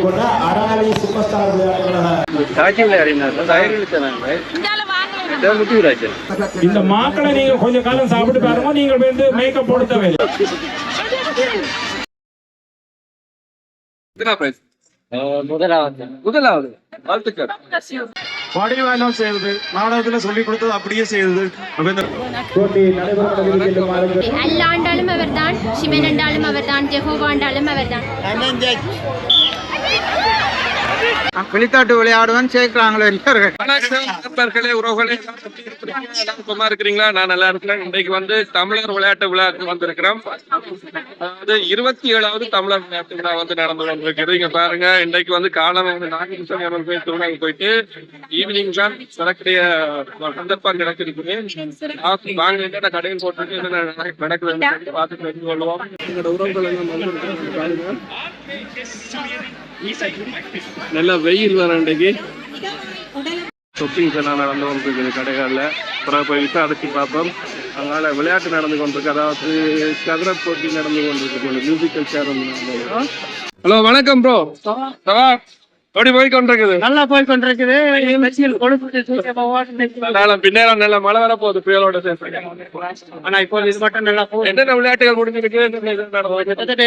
கொண்ட Araly super star இந்த மாக்களை நீங்க கொஞ்ச காலம் சாப்பிட்டு பாருங்க, நீங்க வந்து மேக்கப் போட தேவையில்லை. முதலாவது வாழ்த்துக்கள். வடிவானம் செய்வது நாடகத்துல சொல்லி கொடுத்தது அப்படியே செய்வது. அல்லாண்டாலும் அவர்தான், சிவனண்டாலும் அவர்தான், ஜெகோவாண்டாலும் அவர்தான். வெளிநாட்டு விளையாடுவான்னு சேர்க்கிறாங்களோ எல்லாரும். நண்பர்களே, உறவுகளே, சும்மா இருக்கிறீங்களா? நான் நல்லா இருக்கிறேன். இன்றைக்கு வந்து தமிழர் விளையாட்டு விழாவுக்கு வந்திருக்கிறோம். அதாவது 27வது தமிழர் விளையாட்டு விழா வந்து நடந்து கொண்டிருக்கிறது. இங்க பாருங்க, இன்றைக்கு வந்து காலம் நாகேஸ்வரன் கோயில் திருவிழாவுக்கு போயிட்டு ஈவினிங் தான் நடக்கிற சந்தர்ப்பம் கிடைச்சிருக்கு. வாங்க, என்னென்ன கடையில் போட்டு என்னென்ன நடக்குது பார்த்து தெரிந்து கொள்வோம். எங்களோட உறவுகள் எல்லாம் வந்து நல்ல வெயில் வர இன்றைக்கு ஷாப்பிங்ஸ் எல்லாம் நடந்து கொண்டிருக்குது கடைகளில். அப்புறம் போய் விசாரிச்சு பார்ப்போம். அதனால விளையாட்டு நடந்து கொண்டிருக்கு, அதாவது சதுர போட்டி நடந்து கொண்டிருக்கு, மியூசிக்கல் சேர் வந்து. ஹலோ, வணக்கம் ப்ரோ. எப்படி போய் கொண்டிருக்குது? நல்லா போய் கொண்டிருக்குது. பின்னேரம் நல்ல மழை வர போகுது புயலோட சேர்த்து. ஆனா இப்போ இது மட்டும் நல்லா போகுது. என்னென்ன விளையாட்டுகள் முடிஞ்சிருக்கு?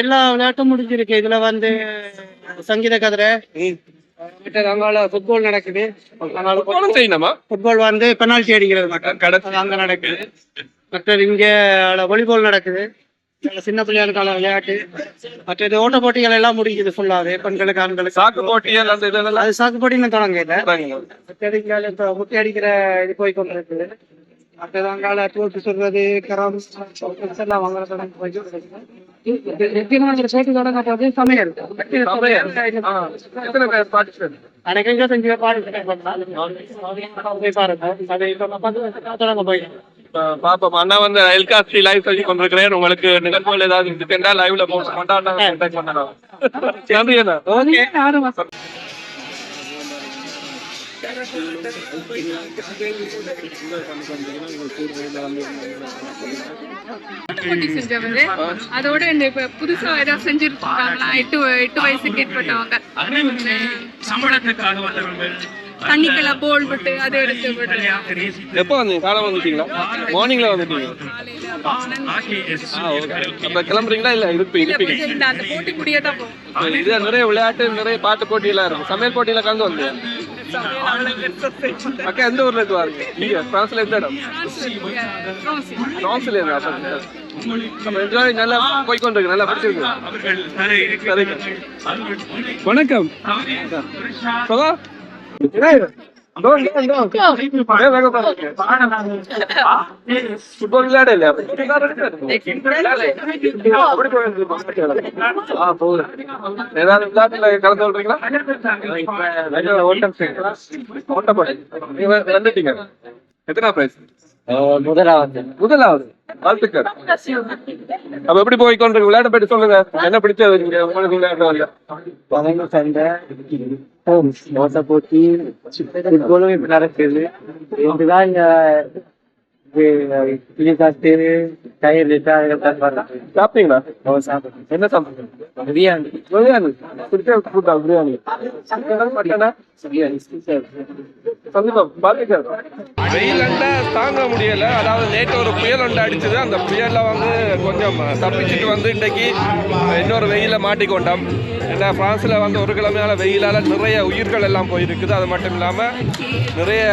எல்லா விளையாட்டும் முடிஞ்சிருக்கு. இதுல வந்து சங்கீத கதிரை, அங்கால ஃபுட்பால் நடக்குது. செய்யணுமா? ஃபுட்பால் வந்து பெனால்டி அடிக்கிறது மட்டும் அங்க நடக்குது. மற்றது இங்க வாலிபால் நடக்குது. சின்ன பிள்ளைகளுக்கான விளையாட்டு, மற்றது ஓட்ட போட்டிகள் எல்லாம் முடிக்குது ஃபுல்லாவே. பெண்களுக்கு, ஆண்களுக்கு சாக்கு போட்டிகள் அது சாக்கு போட்டின்னு தொடங்க இல்லை. இப்ப முட்டை அடிக்கிற இது போய் கொண்டிருக்குது. மற்றது அங்கால தோற்று சொல்றது, கரம் எல்லாம் வாங்குறது போட்டி தொடங்க போது சமையல் அனைக்கு செஞ்சு தொடங்க போய் பாப்போம். அண்ணா வந்து எல்காஸ்டி லைவ் சொல்லி கொண்டிருக்கிறேன். உங்களுக்கு நிகழ்வுகள் ஏதாவது இருக்குன்னா லைவ்ல கொண்டாடுறோம். நன்றி அண்ணா. செஞ்சவங்க அதோட இப்ப புதுசா ஏதாவது செஞ்சிருக்காங்களா? 8 வயசுக்கு ஏற்பட்டவங்க தண்ணிக்கல போல் விட்டு அதை எடுத்து எப்போ வந்தீங்க? காலம் வந்துட்டீங்களா? மார்னிங்ல வந்துட்டீங்க. அப்ப கிளம்புறீங்களா? இல்ல இருப்பீங்க அந்த போட்டி முடியதான் போகும். இது நிறைய விளையாட்டு, நிறைய பாட்டு போட்டி எல்லாம் இருக்கும். சமையல் போட்டியில கலந்து வந்து அக்கா எந்த ஊர்ல இருந்து வாருங்க? நீங்க பிரான்ஸ்ல எந்த இடம்? பிரான்ஸ்ல நல்லா போய்கொண்டிருக்கு, நல்லா படிச்சிருக்கு. வணக்கம். ஃபுட்பால் விளையாட இல்லையா? ஏதாவது விளையாட்டுல கலந்து கொள்றீங்களா? வந்துட்டீங்க. எத்தனை பிரைஸ்? முதலாவது. வாழ்த்துக்கள். அப்ப எப்படி போய் கொண்டிருக்கு விளையாட்ட பற்றி சொல்லுங்க. என்ன பிடிச்சது உங்களுக்கு விளையாட்டு? சண்டை, ஓட்ட போட்டி, ஃபுட்பாலும் இப்ப நடக்குது. இதுதான் சாப்பிட்டீங்களா? என்ன சாப்பிட்டீங்க? பிரியாணி. பிரியாணி பிடிச்ச பிரியாணி. வெயில் தாங்க முடியல. அதாவது நேற்று ஒரு புயல் ஒன்று அடிச்சது. அந்த புயல்ல வந்து கொஞ்சம் தப்பிச்சுட்டு வந்து இன்னைக்கு இன்னொரு வெயில மாட்டிக்கொண்டோம். ஏன்னா பிரான்ஸ்ல வந்து ஒரு கிழமையால வெயிலால நிறைய உயிர்கள் எல்லாம் போயிருக்குது. அது மட்டும் இல்லாம நிறைய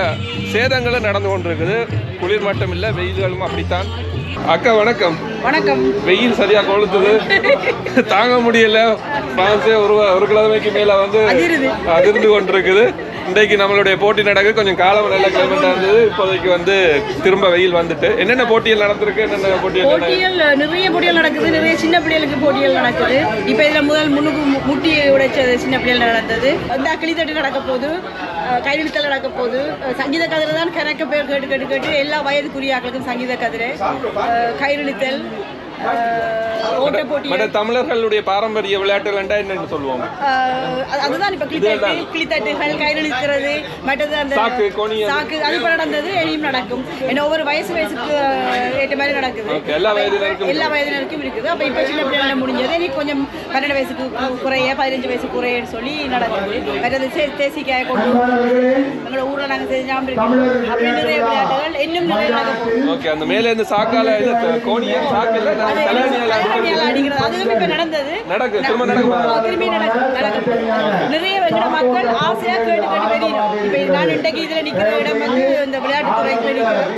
சேதங்களும் நடந்து கொண்டிருக்குது. குளிர் மட்டும் இல்ல, வெயில்களும் அப்படித்தான். அக்கா வணக்கம். வணக்கம். வெயில் சரியா கொளுத்துது, தாங்க முடியல. பிரான்ஸே ஒரு கிழமைக்கு மேல வந்து அதிர்ந்து கொண்டிருக்குது. இன்றைக்கு நம்மளுடைய போட்டி நடக்குது. கொஞ்சம் காலம் நல்ல கிளைமேட்டா இருந்தது. இப்போதைக்கு வந்து திரும்ப வெயில் வந்துட்டு. என்னென்ன போட்டிகள் நடந்திருக்கு? என்னென்ன போட்டிகள்? நிறைய போட்டிகள் நடக்குது. நிறைய சின்ன பிள்ளைகளுக்கு போட்டிகள் நடக்குது. இப்ப இதுல முதல் முட்டி உடைச்சது சின்ன பிள்ளைகள் நடந்தது. வந்து கிளித்தட்டு நடக்க போகுது, கைவித்தல் நடக்க போகுது. சங்கீத கதிரை தான் கணக்க பேர் கேட்டு எல்லா வயதுக்குரிய ஆக்களுக்கும் சங்கீத கதிரை, கயிறுத்தல், ஓட்ட போட்டி, மற்ற தமிழர்களுடைய பாரம்பரிய விளையாட்டுகள் என்னன்னு சொல்லுவோம். அதுதான் இப்ப கிளித்தட்டுகள், கயிறு இழுக்கிறது, மற்றது அந்த சாக்கு, கோணியம், சாக்கு, அது இப்ப நடந்தது, இனியும் நடக்கும். ஏன்னா ஒவ்வொரு வயசுக்கு ஏற்ற மாதிரி நடக்குது. எல்லா வயதினருக்கும் இருக்குது. அப்ப இப்ப சின்ன பிள்ளைங்க முடிஞ்சது, இனி கொஞ்சம் 12 வயசுக்கு குறைய, 15 வயசு குறையன்னு சொல்லி நடக்குது. மற்றது தேசிக்காய கொண்டு எங்களோட ஊர்ல நாங்க செஞ்சாம இருக்கோம். அப்படி நிறைய விளையாட்டுகள் இன்னும் நிறைய நடக்கும். ஓகே, அந்த மேல இருந்து சாக்கால கோணியம், சாக்குல அடிக்கிறது, அதுவும் இப்ப நடந்தது, திரும்ப நடக்கும். நிறைய மக்கள் ஆசையா கேட்டு வெளியிடும். இப்ப நான் இன்றைக்கு இதுல நிக்கிற இடம் வந்து இந்த விளையாட்டு துறைக்கு நிற்கிறோம்.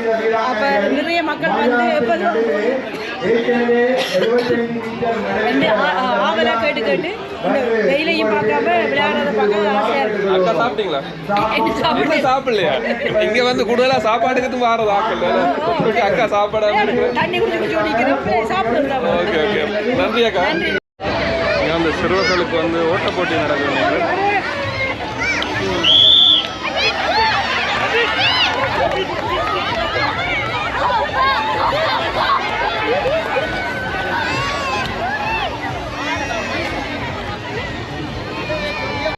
அப்ப நிறைய மக்கள் வந்து ஆவலா கேட்டு இந்த வெயிலையும் பார்க்காம விளையாடுறத பார்க்க ஆசையா இருக்கு. அக்கா சாப்பிட்டீங்களா? சாப்பிடலையா? இங்க வந்து கூடுதலா சாப்பாடுக்கு வாரது ஆக்கல. அக்கா சாப்பாடு தண்ணி குடிச்சு நிக்கிறோம், சாப்பிடுறோம். ஓகே ஓகே, நன்றி அக்கா. அந்த சிறுவர்களுக்கு வந்து ஓட்ட போட்டி நடக்குது.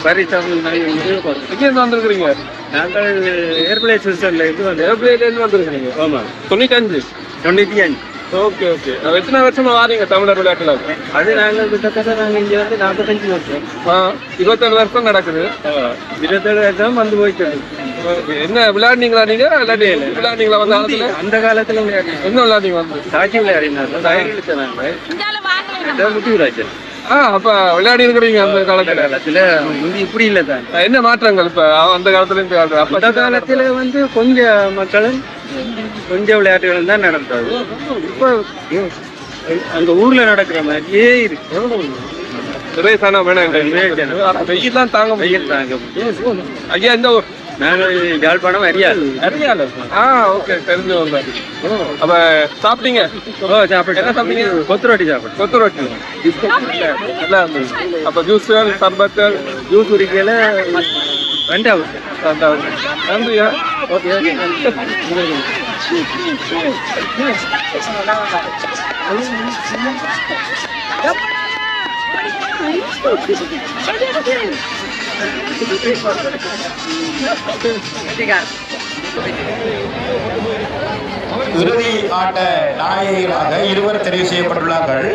சரி, தமிழ் வந்துருக்கீங்க. நாங்கள் ஏர்பிளேன் சிஸ்டம்ல இருந்து ஏர்பிளேன்ல வந்துருக்கீங்க. ஆமா, 95. Okay okay. எத்தனை வருஷமா வாரீங்க தமிழர் விளையாட்டுல? அது நாங்கள் கிட்டத்தட்ட நாங்கள் இங்கே வந்து 45 வருஷம். 27 வருஷம் நடக்குது. 27 வருஷம் வந்து போயிட்டு. என்ன விளையாடுனீங்களா நீங்க? விளையாடுனீங்களா வந்து காலத்துல? அந்த காலத்துல விளையாடுங்க. என்ன விளையாடுங்க வந்து? சாட்சி விளையாடினாங்க. முட்டி விளையாட்டு. அப்ப விளையாடி இருக்கிறீங்க அந்த காலத்துல. முந்தி இப்படி இல்லை தான். என்ன மாற்றங்கள் இப்ப அந்த காலத்துல இந்த காலத்துல? அந்த காலத்துல வந்து கொஞ்சம் மக்களும் கொஞ்சம் விளையாட்டுகளும் தான் நடந்தது. இப்போ அந்த ஊர்ல நடக்கிற மாதிரியே இருக்கு. வெயில் தான் தாங்க ஐயா. இந்த ஊர் நாங்கள் யாழ்ப்பாணம் அரியால். ஓகே, தெரிஞ்சு வந்தேன். அப்ப சாப்பிட்டீங்க? சாப்பிட்டு. என்ன சாப்பிட்டீங்க? கொத்து ரொட்டி சாப்பிட்டு. கொத்து ரொட்டி நல்லா இருந்தது. அப்ப ஜூஸ்கள், சர்பத்துகள், ஜூஸ் குடிக்கல 2 நன்றியா. Okay okay. இறுதி ஆட்ட நாயகராக 2 தெரிவு செய்யப்பட்டுள்ளார்கள்.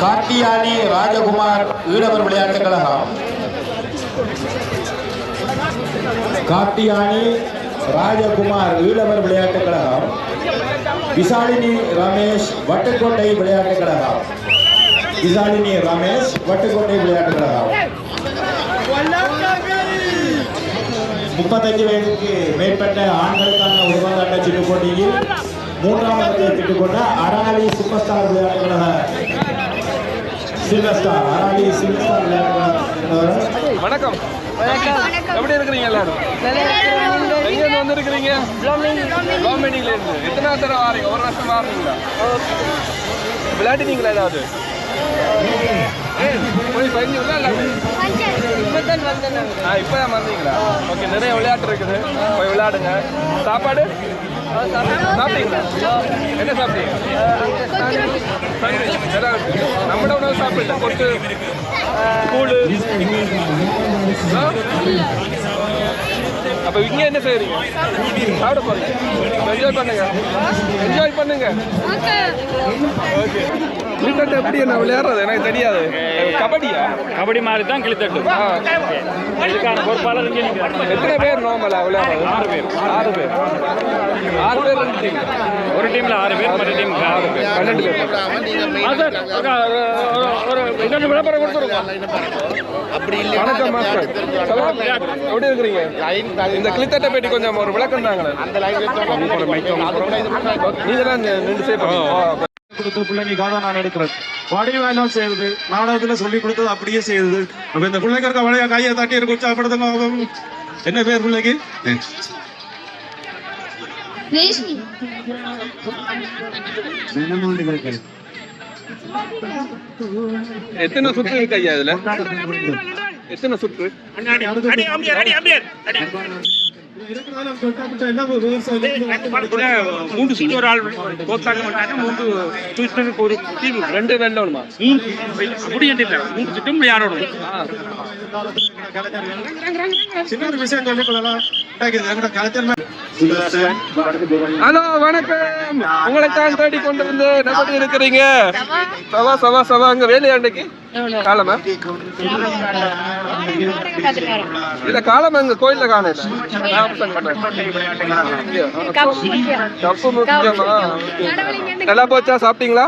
காத்தியானி ராஜகுமார் ஈழவர் விளையாட்டுக் கழகம், காத்தியானி ராஜகுமார் ஈழவர் விளையாட்டுக் கழகம், விசாலினி ரமேஷ் வட்டுக்கோட்டை விளையாட்டுக் கழகம், விசாலினி ரமேஷ் வட்டுக்கோட்டை விளையாட்டுக் கழகம். 35 வயதுக்கு மேற்பட்ட ஆண்களுக்கான உருவங்காட்ட சிட்டு போட்டியில் 3ஆம் இடத்தை பெற்றுக்கொண்ட அராலி சூப்பர் ஸ்டார் விளையாட்டுக் கழக சில்வஸ்டார், அராலி சில்வஸ்டார் விளையாட்டுக் கழகம். வணக்கம். எப்படி இருக்கிறீங்க எல்லாரும்? எங்க இருந்து வந்திருக்கிறீங்க? கவர்மெண்ட்ல இருந்து. எத்தனை தடவை வாரீங்க? ஒரு வருஷம் வாரீங்களா? விளையாடுனீங்களா ஏதாவது? போய் பயந்துங்களா? இப்பதான் வந்தீங்களா? ஓகே, நிறைய விளையாட்டு இருக்குது, போய் விளையாடுங்க. சாப்பாடு சாப்பிட்டீங்களா? என்ன சாப்பிட்டீங்க? நம்மட உணவு சாப்பிடல, கொட்டு, கூழு. அப்ப இங்க என்ன செய்யறீங்க? சாப்பிட போறீங்க. என்ஜாய் பண்ணுங்க, என்ஜாய் பண்ணுங்க. ஓகே. கிளித்தட்டு எப்படி என்ன விளையாடுறது எனக்கு தெரியாது. கபடியா? கபடி மாதிரி தான் கிளித்தட்டு. இதுக்கான பொறுப்பாளர் இங்கே நிற்கிறாங்க. எத்தனை பேர் நார்மலா விளையாடுறது? 6 பேர். 6 பேர் ஒரு டீம்ல 6 பேர், மற்ற டீம் 6 பேர், 12 பேர். ஒரு இன்னொரு விளம்பரம் கொடுத்துருக்கோம். வணக்கம் மாஸ்டர், எப்படி இருக்கிறீங்க? இந்த கிளித்தட்டை பற்றி கொஞ்சம் ஒரு விளக்கம் தாங்களே. நீங்க தான் நின்று சேர்ப்போம். கொடுத்த பிள்ளைங்களுக்காக நான் எடுக்கிறேன். வடிவாயெல்லாம் செய்யுது, நாடகத்துல சொல்லி கொடுத்தது அப்படியே செய்யுது. அப்ப இந்த பிள்ளைங்க இருக்க வளைய கையை தட்டி இருக்கு, உற்சாகப்படுத்துங்க. என்ன பேர் பிள்ளைக்கு? எத்தனை சுற்று இருக்கு ஐயா இதுல? எத்தனை சுற்று? இருக்கிறதால தொட்டா என்ன விவசாயம் மூன்று சுற்று ஒரு ஆள் கோத்தாக்க மாட்டாங்க. மூன்று சுற்றுக்கு ஒரு டீம் 2 வெள்ளணுமா அப்படி இல்லை. 3 சுற்றும் யாரோடும் சின்ன ஒரு விஷயம் சொல்லிக்கொள்ளலாம். கலைஞர் ஹலோ வணக்கம். உங்களை தான் தேடி கொண்டு வந்து எப்படி இருக்கிறீங்க? சவா சவா சவா. அங்க வேலையா அன்னைக்கு காலமா இல்ல காலமா அங்க கோயில்ல காண கப்பு முக்கியமா. நல்லா போச்சா? சாப்பிட்டீங்களா?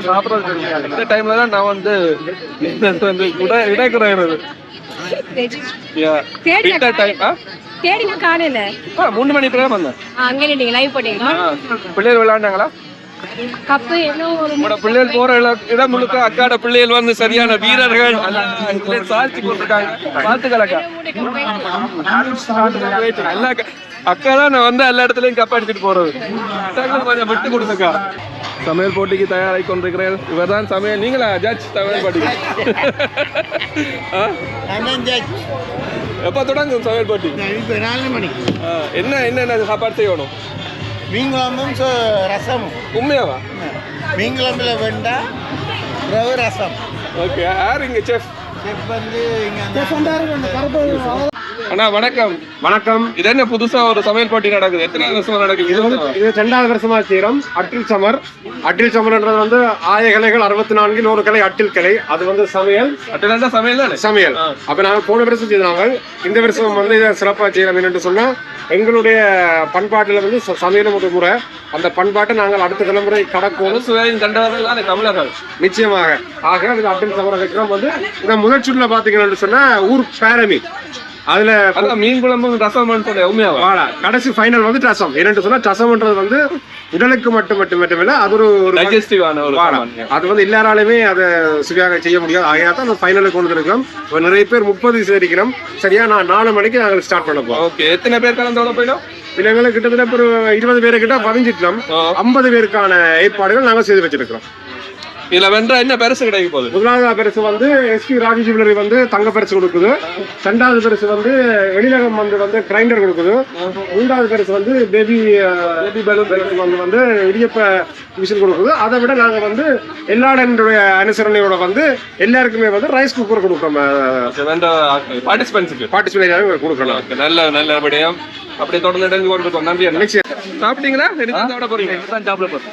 சாப்பிடுறது இந்த டைம்ல தான் நான் வந்து இடைக்குறது காலையில 3 மணி பிறகு வந்தேன். பிள்ளைகள் விளையாண்டாங்களா? கப்பு என்ன உங்களோட பிள்ளைகள் போற இடம் முழுக்க அக்காட பிள்ளைகள் வந்து சரியான வீரர்கள் சாட்சி போட்டிருக்காங்க. பாத்துக்கலக்கா எல்லா அக்கா தான் நான் வந்து எல்லா இடத்துலயும் கப் அடிச்சுட்டு போறது. கொஞ்சம் விட்டு கொடுத்தக்கா. சமையல் போட்டிக்கு தயாராகி கொண்டிருக்கிறேன். இவர் தான் சமையல். நீங்களா ஜட்ஜ் சமையல் போட்டிக்கு? எப்ப தொடங்கும் சமையல் போட்டி? 4 மணிக்கு. என்ன என்ன சாப்பாடு செய்யணும்? மீன் குழம்பும் ரசமும். உண்மையாவா? மீன் குழம்புல வெண்டா ரவை ரசம். ஓகே. யார் இங்க செஃப்? செஃப் வந்து இங்க அண்ணா வணக்கம். வணக்கம். இது என்ன புதுசா ஒரு சமையல் போட்டி நடக்குது? எத்தனை வருஷமா நடக்குது? இது 2வது வருஷமா செய்யறோம். அட்டில் சமர். அட்டில் சமர்ன்றது வந்து 1000 கிளைகள் 64 100 கிளை அட்டில் கிளை. அது வந்து சமையல். அட்டில் சமையல் தானே? சமையல். அப்ப நாங்க போன வருஷம் செய்தாங்க. இந்த வருஷம் வந்து இதை சிறப்பாக செய்யலாம் என்று சொன்னா எங்களுடைய பண்பாட்டுல வந்து சமையலும் ஒரு முறை. அந்த பண்பாட்டை நாங்கள் அடுத்த தலைமுறை கடக்கணும். சுவையும் கண்டவர்கள் தானே தமிழர்கள். நிச்சயமாக. ஆக இது அட்டில் சமர விக்ரம் வந்து இந்த முதல் சுற்றுல பாத்தீங்கன்னு சொன்னா ஊர் பேரமி. அதுல மீன் குழம்பு ரசம் உண்மையாவா? கடைசி ஃபைனல் வந்து ரசம். என்னன்னு சொன்னா ரசம்ன்றது வந்து உடலுக்கு மட்டுமில்ல அது ஒரு அது வந்து எல்லாராலுமே அதை சுவையாக செய்ய முடியாது. ஆகையா தான் அந்த ஃபைனலுக்கு கொண்டு இருக்கோம். நிறைய பேர் 30 சேர்க்கிறோம். சரியா நான் 4 மணிக்கு நாங்கள் ஸ்டார்ட் பண்ண போறோம். ஓகே. எத்தனை பேர் கலந்து போயிடும்? இல்லைங்களா கிட்டத்தட்ட ஒரு 20 பேரை கிட்ட பதிஞ்சிட்டோம். 50 பேருக்கான ஏற்பாடுகள் நாங்கள் செய்து வச்சிருக்கிறோம். இதுல வென்றா என்ன பரிசு கிடைக்க போகுது? முதலாவது பரிசு வந்து எஸ்பி ராஜி ஜுவல்லரி வந்து தங்க பரிசு கொடுக்குது. 2வது பரிசு வந்து எழிலகம் வந்து கிரைண்டர் கொடுக்குது. 3வது பரிசு வந்து பேபி பலூன் வந்து இடியப்ப மிஷின் கொடுக்குது. அதை விட நாங்க வந்து எல்லாருடைய அனுசரணையோட வந்து எல்லாருக்குமே வந்து ரைஸ் குக்கர் கொடுக்குறோம். பார்ட்டிசிபேட் கொடுக்கணும். நல்ல நல்ல விடயம். அப்படியே தொடர்ந்து இடங்கு கொண்டிருக்கோம். நன்றி. சாப்பிட்டீங்களா? சாப்பிட போறீங்க? சாப்பிட போறோம்.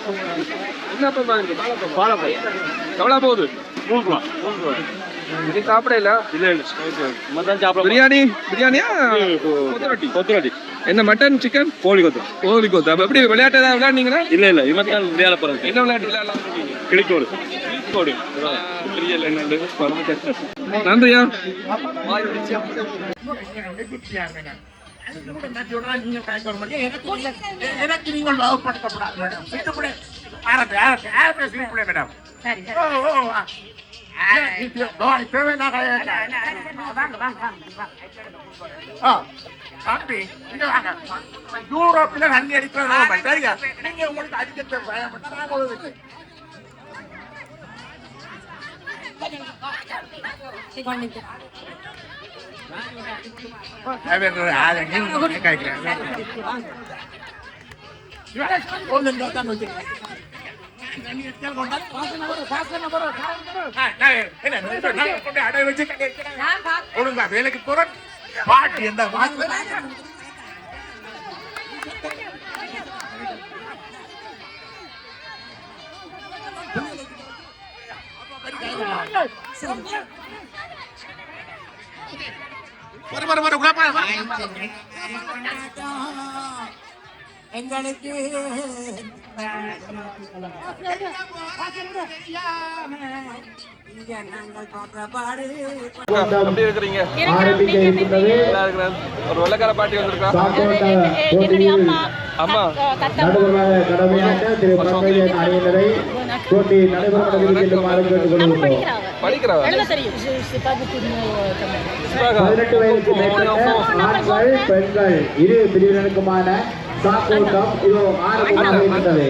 எவ்வளவு போகுது? 3 ரூபா. சாப்பிடல. பிரியாணி பிரியாணியா? கொத்து. என்ன மட்டன் சிக்கன்? கோழி கொத்து. அப்ப எப்படி விளையாட்டு ஏதாவது விளையாடுனீங்களா? இல்ல இவன் விளையாட போறது. என்ன விளையாட்டு விளையாடலாம்? கிளிக்கோடு. நன்றியா. எனக்கு நீங்கள் வகுப்படுத்தப்படாது மேடம். யூரோப்பில் தண்ணி அடிப்பது நீங்க உங்களுக்கு அதிகத்தை பயப்பட்ட ஒழுங்கா வேலைக்கு போற பாட்டு எந்த எங்களுக்கு எப்படி இருக்கிறீங்க? ஒரு வெள்ளக்கார பாட்டி வந்திருக்கா. அம்மா படிக்கிறா? 18 வயதுக்கு மேற்பட்ட ஆண்கள் பெண்கள் இரு பிரிவினருக்குமான சாக்கோட்டம் இது ஆரம்பமாக இருந்தது.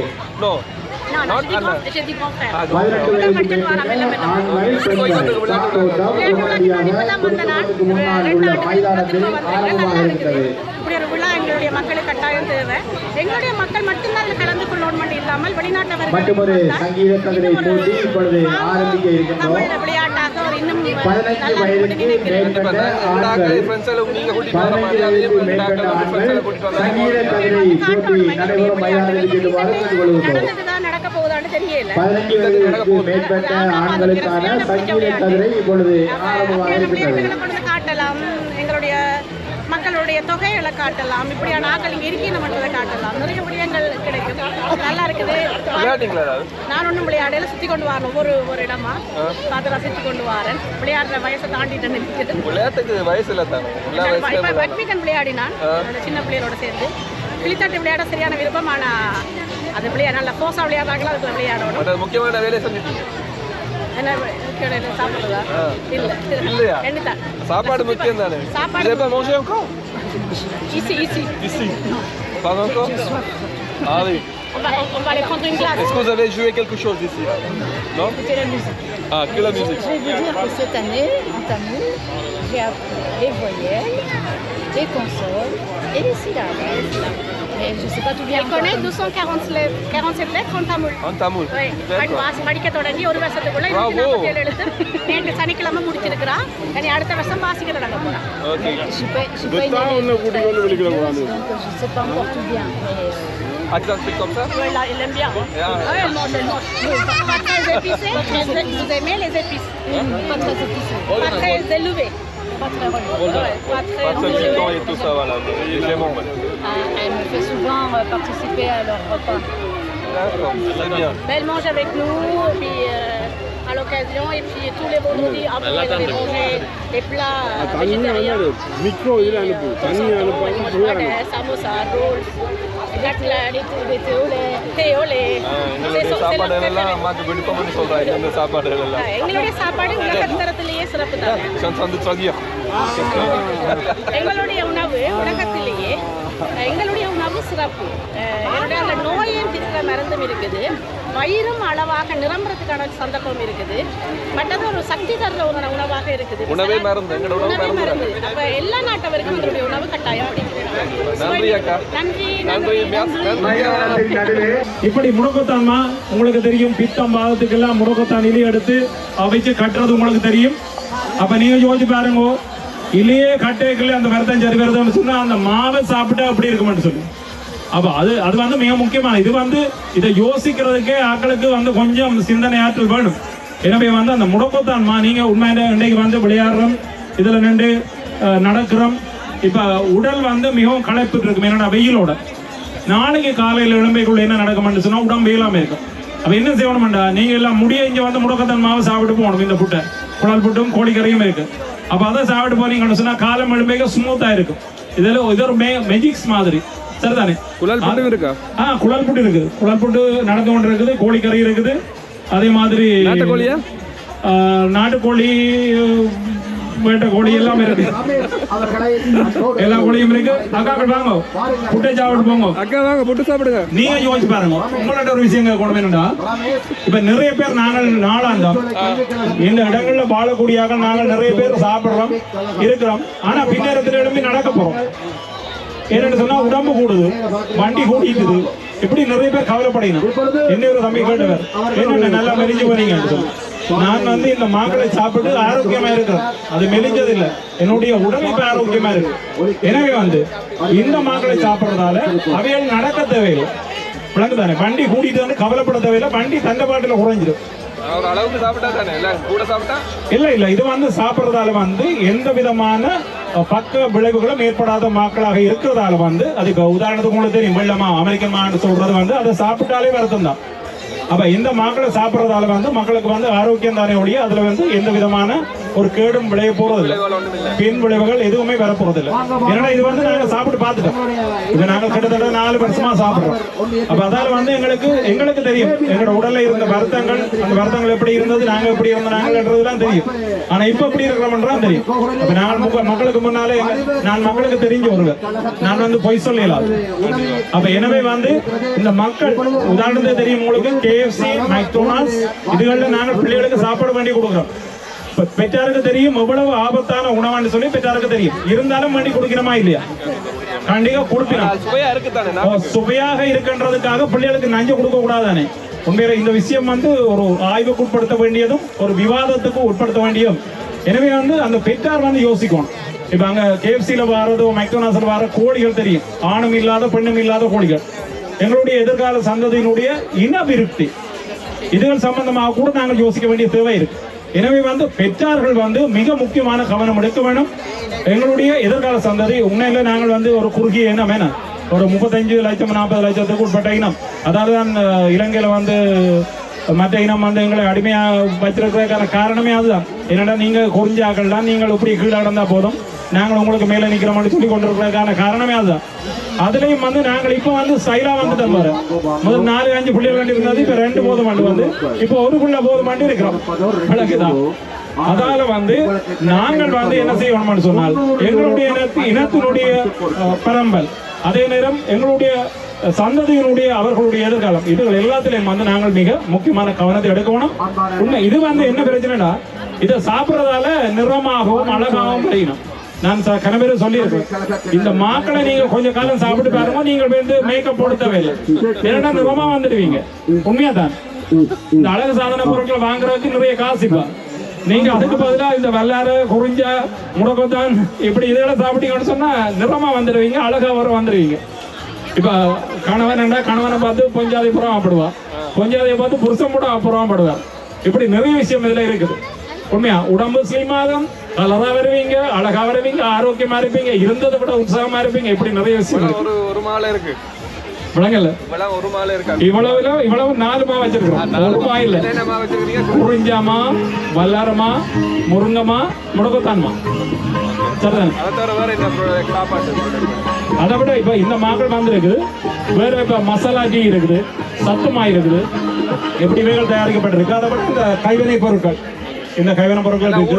Non, Non, je dis Anna. je dis grand frère. 18 வயது மேற்பட்ட ஆண்கள் பெண்கள் காற்றோட்டம் உடனடியாக குடும்பத்துக்கு முன்னால் உள்ள மைதானத்தில் ஆரம்பமாக இருக்கிறது. இப்படி ஒரு விழா எங்களுடைய மக்களுக்கு கட்டாயம் தேவை. எங்களுடைய மக்கள் மட்டும்தான் இதில் கலந்து கொள்ளணும் இல்லாமல் வெளிநாட்டவர்கள் மற்றொரு சங்கீத கதிரை போட்டி இப்பொழுது ஆரம்பிக்க இருக்கின்றோம். தமிழ் விளையாட்டாக ஒரு இன்னும் 15 வயதுக்கு மேற்பட்ட ஆண்கள் 15 வயதுக்கு மேற்பட்ட ஆண்கள் சங்கீத கதிரை போட்டி நடைபெறும் மைதானத்தில் செல்லுமாறு கேட்டுக்கொள்கிறோம். நடந்துதான் நடக்க போகுதான்னு தெரியல. 15 வயதுக்கு மேற்பட்ட ஆண்களுக்கான சங்கீத கதிரை இப்பொழுது ஆரம்பமாக இருக்கிறது. காட்டலாம், எங்களுடைய மக்களுடைய தொகைகளை காட்டலாம், இப்படியான ஆக்கள் இங்கே இருக்கீங்க மட்டும் காட்டலாம், நிறைய விடயங்கள் கிடைக்கும். நல்லா இருக்குது. நான் ஒன்றும் விளையாடையில சுற்றி கொண்டு வரணும், ஒரு இடமா பார்த்து ரசித்து கொண்டு வரேன். விளையாடுற வயசை தாண்டிட்டு விளையாட்டுக்கு வயசு இல்லை தானே பேட்மிண்டன் விளையாடினான் சின்ன பிள்ளைகளோட சேர்ந்து. கிளித்தட்டு விளையாட சரியான விருப்பம், ஆனால் அது விளையாட நல்ல போசா விளையாடுறாங்களா, அதுக்கு விளையாடணும். முக்கியமான வேலையை செஞ்சுட்டீங்க. என்ன சாப்பிடுறதா? இல்லையா? என்னதான் சாப்பாடு முக்கியம் தானே. சாப்பாடு manger encore? Ici. Pas encore? Ah oui. On va aller prendre une glace. Est-ce que vous avez joué quelque chose ici? Non? C'est la musique. Ah, que la musique. Je vais vous dire que cette année, en tamoul, j'ai appris les voyelles, les consonnes et les syllabes. Mais je ne sais pas tout bien. Elle connaît 247 lettres en tamoul. En tamoul. Oui. படிக்க தொடங்கி ஒரு வருஷத்துக்குள்ள 247 எழுத்து நேற்று சனிக்கிழமை முடிச்சிருக்கிறா. இனி அடுத்த வருஷம் வாசிக்க தொடங்க போறா. OK. Je suis pas une donc je ne sais pas encore tout bien. Ah, tu t'expliques comme ça? Oui, là, elle aime bien. Elle mange. Pas très épicé. Vous aimez les épices? Pas très épicé. Pas très élevé. Pas très relevé. Pas très piquant et tout ça, voilà. Légèrement, ouais. Elle me fait souvent participer à leur repas. D'accord, c'est bien. Mais elle mange avec nous, et puis à l'occasion, et puis tous les vendredis, après, elle avait mangé les plats végétariens. Samosa, rolls, எங்களுடைய சாப்பாடுகள் எல்லாம் அம்மாக்கு விருப்பம்னு சொல்றாங்க. இந்த சாப்பாடுகள் எல்லாம் எங்களுடைய சாப்பாடு உலகத்தரத்திலேயே சிறப்பு தான். எங்களுடைய உணவு உலகத்திலேயே எங்களுடைய உணவு சிறப்பு. என்னுடைய அந்த நோயும் திருத்த மருந்தும் இருக்குது, வயிறும் அளவாக நிரம்புறதுக்கான சந்தர்ப்பம் இருக்குது, மற்றது ஒரு சக்தி தர்ற ஒரு உணவாக இருக்குது. உணவே மருந்து, எங்களோட உணவு மருந்து. அப்ப எல்லா நாட்டவருக்கும் இதனுடைய உணவு கட்டாயம். நன்றி அக்கா. நன்றி. இப்படி முடக்கத்தான்மா உங்களுக்கு தெரியும், பித்தம் பாதத்துக்கு எல்லாம் முடக்கத்தான் இலையை எடுத்து வச்சு கட்டுறது உங்களுக்கு தெரியும். அப்ப நீங்க யோசிச்சு பாருங்க, இலையே கட்டைக்குள்ள அந்த விரதம் சரி விரதம்னு சொன்னா அந்த மாவை சாப்பிட்டா அப்படி இருக்குமான்னு சொல்லி. அப்ப அது வந்து மிக முக்கியமான இது வந்து இதை யோசிக்கிறதுக்கே ஆக்களுக்கு வந்து கொஞ்சம் சிந்தனை ஆற்றல் வேணும். எனவே வந்து அந்த முடக்கத்தான்மா நீங்க உண்மையில இன்றைக்கு வந்து விளையாடுறோம், இதுல நின்று நடக்கிறோம். இப்ப உடல் வந்து மிகவும் களைப்பிட்டு இருக்கும், என்னோட வெயிலோட. நாளைக்கு காலையில் எழும்பைக்குள்ள என்ன நடக்கும்னு சொன்னா உடம்பு வெயிலாம இருக்கும். அப்ப என்ன செய்யணும்டா, நீங்க எல்லாம் முடிய இங்க வந்து முடக்கத்தான் மாவை சாப்பிட்டு போகணும். இந்த புட்டை குழல் புட்டும் கோழிக்கறியும் இருக்கு. அப்ப அதை சாப்பிட்டு போனீங்கன்னு சொன்னா காலம் எழும்பைக்கு ஸ்மூத்தா இருக்கும். இது ஒரு மெஜிக்ஸ் மாதிரி, சரிதானே? குழல் புட்டு இருக்கா? குழல் புட்டு இருக்குது, குழல் புட்டு நடந்து கொண்டு இருக்குது, கோழிக்கறி இருக்குது, அதே மாதிரி நாட்டுக்கோழி வேட்டை கோழி எல்லாம் இருக்கு, எல்லா கோழியும் இருக்கு. அக்காக்கள் வாங்க புட்டை சாப்பிட்டு போங்க. அக்கா வாங்க புட்டு சாப்பிடுங்க. நீங்க யோசிச்சு பாருங்க, உங்களோட ஒரு விஷயம் கொண்டு வேணும்டா. இப்ப நிறைய பேர் நாங்கள் நாளாந்தோம் இந்த இடங்கள்ல வாழக்கூடியாக நாங்கள் நிறைய பேர் சாப்பிடுறோம் இருக்கிறோம். ஆனா பின்னேரத்தில் எழுப்பி நடக்க போறோம். என்னன்னு சொன்னா உடம்பு கூடுது, வண்டி கூட்டிக்குது, இப்படி நிறைய பேர் கவலைப்படையணும். என்ன ஒரு தம்பி கேட்டவர், என்ன நல்லா மெலிஞ்சு போறீங்கன்னு சொல்லி. நான் வந்து இந்த மாக்களை சாப்பிட்டு ஆரோக்கியமா இருக்கிறேன், அது மெலிஞ்சது இல்லை, என்னுடைய உடல் இப்ப ஆரோக்கியமா இருக்கு. எனவே வந்து இந்த மாக்களை சாப்பிடுறதால அவைகள் நடக்க தேவையில்லை, விளங்கு தானே? வண்டி கூட்டிட்டு வந்து கவலைப்பட தேவையில்லை, வண்டி தங்க பாட்டில குறைஞ்சிடும். அளவுக்கு சாப்பிட்டா தானே, கூட சாப்பிட்டா இல்ல இது வந்து சாப்பிடுறதால வந்து எந்த விதமான பக்க விளைவுகளும் ஏற்படாத மக்களாக இருக்கிறதால வந்து அதுக்கு உதாரணத்துக்கு உங்களுக்கு தெரியும், வெள்ளமா அமெரிக்கன் மான்னு சொல்றது வந்து அதை சாப்பிட்டாலே வருத்தம் தான். அப்ப இந்த மாக்களை சாப்பிடுறதால வந்து மக்களுக்கு வந்து ஆரோக்கியம் தானே ஒழிய அதுல வந்து எந்த விதமான ஒரு கேடும் விளைய போறதில்லை, பின் விளைவுகள் எதுவுமே வர போறதில்லை. ஏன்னா இது வந்து நாங்க சாப்பிட்டு பார்த்துட்டோம். இது நாங்க கிட்டத்தட்ட 4 வருஷமா சாப்பிடுறோம். அப்ப அதால வந்து எங்களுக்கு தெரியும் எங்களோட உடல்ல இருந்த வருத்தங்கள், அந்த வருத்தங்கள் எப்படி இருந்தது, நாங்க எப்படி இருந்தாங்கன்றதுலாம் தெரியும். ஆனா இப்ப எப்படி இருக்கிறோம்ன்றான் தெரியும். அப்ப நாங்கள் மக்களுக்கு முன்னாலே நான் மக்களுக்கு தெரிஞ்ச ஒருவர், நான் வந்து பொய் சொல்லலாம். அப்ப எனவே வந்து இந்த மக்கள் உதாரணத்துக்கு தெரியும் உங்களுக்கு KFC, மெக்டொனால்ட்ஸ் இதுகளில் நாங்கள் பிள்ளைகளுக்கு சாப்பாடு வேண்டி கொடுக்குறோம். பெற்றாருக்கு தெரியும் எவ்வளவு ஆபத்தான உணவான்னு சொல்லி பெற்றாருக்கு தெரியும். இருந்தாலும் வேண்டி கொடுக்கிறோமா இல்லையா? கண்டிப்பா கொடுக்கிறோம். சுவையாக இருக்கின்றதுக்காக பிள்ளைகளுக்கு நஞ்சு கொடுக்க கூடாதானே? உண்மையில இந்த விஷயம் வந்து ஒரு ஆய்வுக்கு உட்படுத்த வேண்டியதும் ஒரு விவாதத்துக்கு உட்படுத்த வேண்டியதும். எனவே வந்து அந்த பெற்றார் வந்து யோசிக்கணும். இப்ப அங்க KFCல வாரதோ மெக்டொனால்ட்ஸ்ல வர கோழிகள் தெரியும், ஆணும் இல்லாத பெண்ணும் இல்லாத கோழிகள். எங்களுடைய எதிர்கால சந்ததியினுடைய இன விருத்தி இதுகள் சம்பந்தமாக கூட நாங்கள் யோசிக்க வேண்டிய தேவை இருக்கு. எனவே வந்து பெற்றார்கள் வந்து மிக முக்கியமான கவனம் எடுக்க வேணும். எங்களுடைய எதிர்கால சந்ததி உண்மையில நாங்கள் வந்து ஒரு குறுகிய இனம் என ஒரு 35 லட்சம் 40 லட்சத்துக்கு உட்பட்ட இனம். அதாவது தான் இலங்கையில வந்து மற்ற இனம் வந்து எங்களை அடிமையா வச்சிருக்கிறதுக்கான காரணமே அதுதான். என்னடா நீங்க குறிஞ்சாக்கள் தான், நீங்கள் இப்படி கீழே நடந்தா போதும், நாங்கள் உங்களுக்கு மேல நிக்கிறோம்னு சொல்லி கொண்டிருக்கிறதுக்கான காரணமே அதுதான். அதுலயும் வந்து நாங்கள் இப்ப வந்து ஸ்டைலா வந்துட்டோம் பாரு. முதல் 4-5 பிள்ளைகள் வேண்டி இருந்தது, இப்ப 2 போதும் வந்து இப்ப ஒரு பிள்ளை போதும் வேண்டி இருக்கிறோம். விளக்குதான். அதால வந்து நாங்கள் வந்து என்ன செய்யணும்னு சொன்னால் எங்களுடைய இனத்தினுடைய பரம்பல், அதே நேரம் எங்களுடைய சந்ததியினுடைய அவர்களுடைய எதிர்காலம், இது எல்லாத்திலையும் வந்து நாங்கள் மிக முக்கியமான கவனத்தை எடுக்கணும். உண்மை இது வந்து என்ன பிரச்சனைனா, இதை சாப்பிட்றதால நிறமாகவும் அழகாகவும் தெரியணும். நான் கனவே சொல்லியிருக்கேன், இந்த மாக்களை நீங்க கொஞ்ச காலம் சாப்பிட்டு பாருங்க, நீங்கள் வந்து மேக்கப் போட தேவையில்லை, ஏன்னா நிறமா வந்துடுவீங்க. உண்மையாதான். இந்த அழகு சாதன பொருட்களை வாங்குறதுக்கு நிறைய காசு. இப்ப நீங்க அதுக்கு பதிலாக இந்த வல்லார குறிஞ்சா முடக்கத்தான் இப்படி இதெல்லாம் சாப்பிட்டீங்கன்னு சொன்னா நிறமா வந்துடுவீங்க, அழகா வர வந்துடுவீங்க. இப்ப கணவனை பார்த்து பொஞ்சாதி புறமாப்படுவா, பொஞ்சாதியை பார்த்து புருஷன் கூட புறமாப்படுவார். இப்படி நிறைய விஷயம் இதுல இருக்குது. உண்மையா உடம்பு ஸ்லிமாகும், கலரா வருவீங்க, அழகா வருவீங்க, ஆரோக்கியமா இருப்பீங்க, இருந்ததை விட உற்சாகமா இருப்பீங்க. இப்படி நிறைய விஷயம் ஒரு மாலை இருக்கு. விளங்கல ஒரு மாலை இருக்கு. இவ்வளவு 4 மா வச்சிருக்கோம். ஒரு மா இல்ல, குறிஞ்சாமா, வல்லாரமா, முருங்கமா, முடக்கத்தான்மா. சரிதான். அதை விட இப்ப இந்த மாக்கள் வந்துருக்குது. வேற இப்ப மசாலா டீ இருக்குது, சத்துமா இருக்குது, எப்படி வேகள் தயாரிக்கப்பட்டிருக்கு. அதை விட இந்த கைவினை பொருட்கள், இந்த கைவினை பொருட்கள் இருக்கு,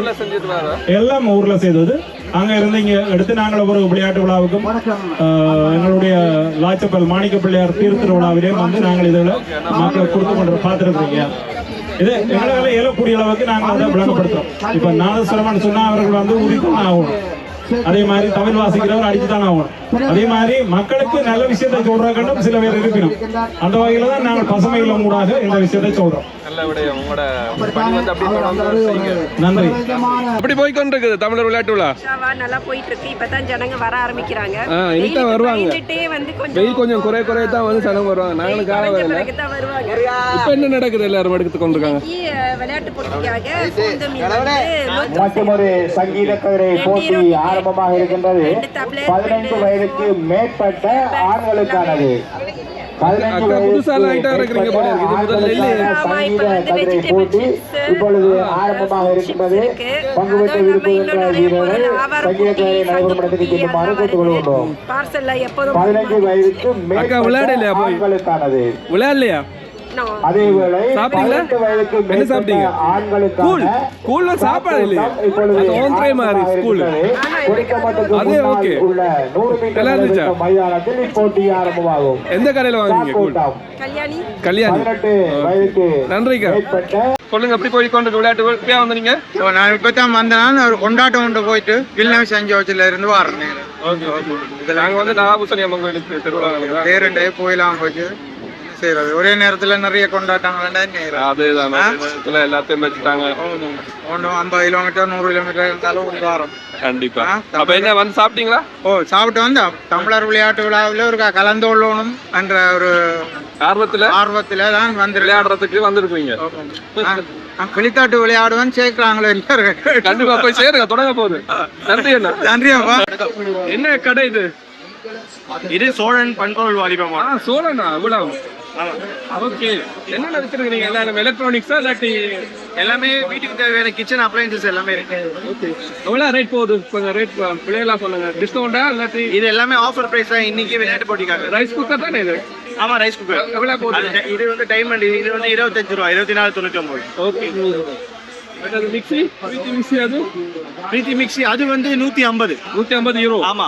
எல்லாம் ஊர்ல செய்தது. அங்க இருந்து இங்க எடுத்து நாங்கள் ஒரு விளையாட்டு விழாவுக்கும் எங்களுடைய லாச்சப்பல் மாணிக்க பிள்ளையார் திருவிழாவிலேயும் வந்து நாங்கள் இதில் மக்களை கொடுத்து கொண்டு பார்த்துருக்கீங்க. இது எங்களால் இயலக்கூடிய அளவுக்கு நாங்கள் அதை விளங்கப்படுத்துறோம். இப்ப நாதஸ்வரம்னு சொன்னா அவர்கள் வந்து உரித்தான் ஆகணும், அதே மாதிரி தமிழ் வாசிக்கிறவர் அடிச்சுதான் ஆகணும். அதே மாதிரி மக்களுக்கு நல்ல விஷயத்தை சொல்றாங்க சில பேர் இருக்கணும். அந்த வகையில தான் நாங்கள் பசுமையில ஊடாக இந்த விஷயத்தை சொல்றோம். நன்றி. அப்படி போய்கொண்டிருக்குது தமிழர் விளையாட்டு விழா. நல்லா போயிட்டு இருக்கு. இப்பதான் ஜனங்க வர ஆரம்பிக்கிறாங்க. இனிதான் வருவாங்க. வெயில் கொஞ்சம் குறையத்தான் வந்து ஜனங்க வருவாங்க. நாங்களும் காலம் வரல. இப்ப என்ன நடக்குது? எல்லாரும் எடுத்து கொண்டிருக்காங்க. விளையாட்டு போட்டிக்காக மற்றொரு சங்கீத கவிதை போட்டி ஆரம்பமாக இருக்கின்றது. 15 வயதுக்கு மேற்பட்ட ஆண்களுக்கானது. புதுசாக இருக்கிறீங்க போல இருக்கு. சங்கீத கவிதை போட்டி இப்பொழுது ஆரம்பமாக இருக்கின்றது. பங்கு பெற்ற விரும்புகின்ற வீரர்கள் சங்கீத கவிதை நடைபெறும் இடத்துக்கு செல்லுமாறு கேட்டுக்கொள்கின்றோம். 15 வயதுக்கு மேற்பட்ட ஆண்களுக்கானது. விளையாடலையா? அதேவேளை 18 வயதுக்கு மேற்பட்ட ஆண்களுக்கான சாப்பாடு இல்லையா? உள்ள 100 மீட்டர் மைதானத்தில் இப்போட்டி ஆரம்பமாகும். எந்த கடையில வாங்குறீங்க? கல்யாணி. 18 வயதுக்கு நன்றிங்க. சொல்லுங்க, எப்படி போய் கொண்டு விளையாட்டு வந்தீங்க? நான் இப்பதான் வந்தேன். ஒரு கொண்டாட்டம் கொண்டு போயிட்டு கிளிநொச்சி சஞ்சோச்சில இருந்து வரேன். நாங்க வந்து நாகபூசணி அம்மன் கோயிலுக்கு திருவிழா தேரண்டே போயெல்லாம் போயிட்டு செய்யறது. ஒரே நேரத்துல நிறைய கொண்டாட்டங்கள் எல்லாத்தையும் வச்சுட்டாங்க. 50 கிலோமீட்டர் 100 கிலோமீட்டர் இருந்தாலும் ஒரு வாரம் கண்டிப்பா. அப்ப என்ன வந்து சாப்பிட்டீங்களா? சாப்பிட்டு வந்து தமிழர் விளையாட்டு விழாவில் ஒரு கலந்து கொள்ளணும் என்ற ஒரு ஆர்வத்துல தான் வந்து விளையாடுறதுக்கு வந்திருக்கீங்க. கிளித்தாட்டு விளையாடுவேன் சேர்க்கிறாங்களோ எல்லாரும். கண்டிப்பா போய் சேருங்க, தொடங்க போகுது. நன்றி அண்ணா. நன்றியாப்பா. என்ன கடை இது? இது சோழன் பண்பொருள் வாலிபமா? சோழனா? இவ்வளவு ஓகே. என்னென்ன வச்சிருக்கீங்க? எல்லாரும் எலக்ட்ரானிக்ஸா இல்லாட்டி எல்லாமே வீட்டுக்கு தேவையான கிச்சன் அப்ளையன்சஸ் எல்லாமே இருக்கு. ஓகே. எவ்வளோ ரேட் போகுது? கொஞ்சம் ரேட் பிள்ளைகளாக சொல்லுங்க. டிஸ்கவுண்டா இல்லாட்டி? இது எல்லாமே ஆஃபர் பிரைஸ் தான் இன்னைக்கு விளையாட்டு போட்டிக்காக. ரைஸ் குக்கர் தானே இது? ஆமா, ரைஸ் குக்கர். எவ்வளோ போகுது? இது வந்து டைமண்ட், இது வந்து 25 ரூபா, 24.99. ஓகே. அது மிக்ஸி, பிரீத்தி மிக்ஸி, அது பிரீத்தி மிக்ஸி அது வந்து 150 €150. ஆமா.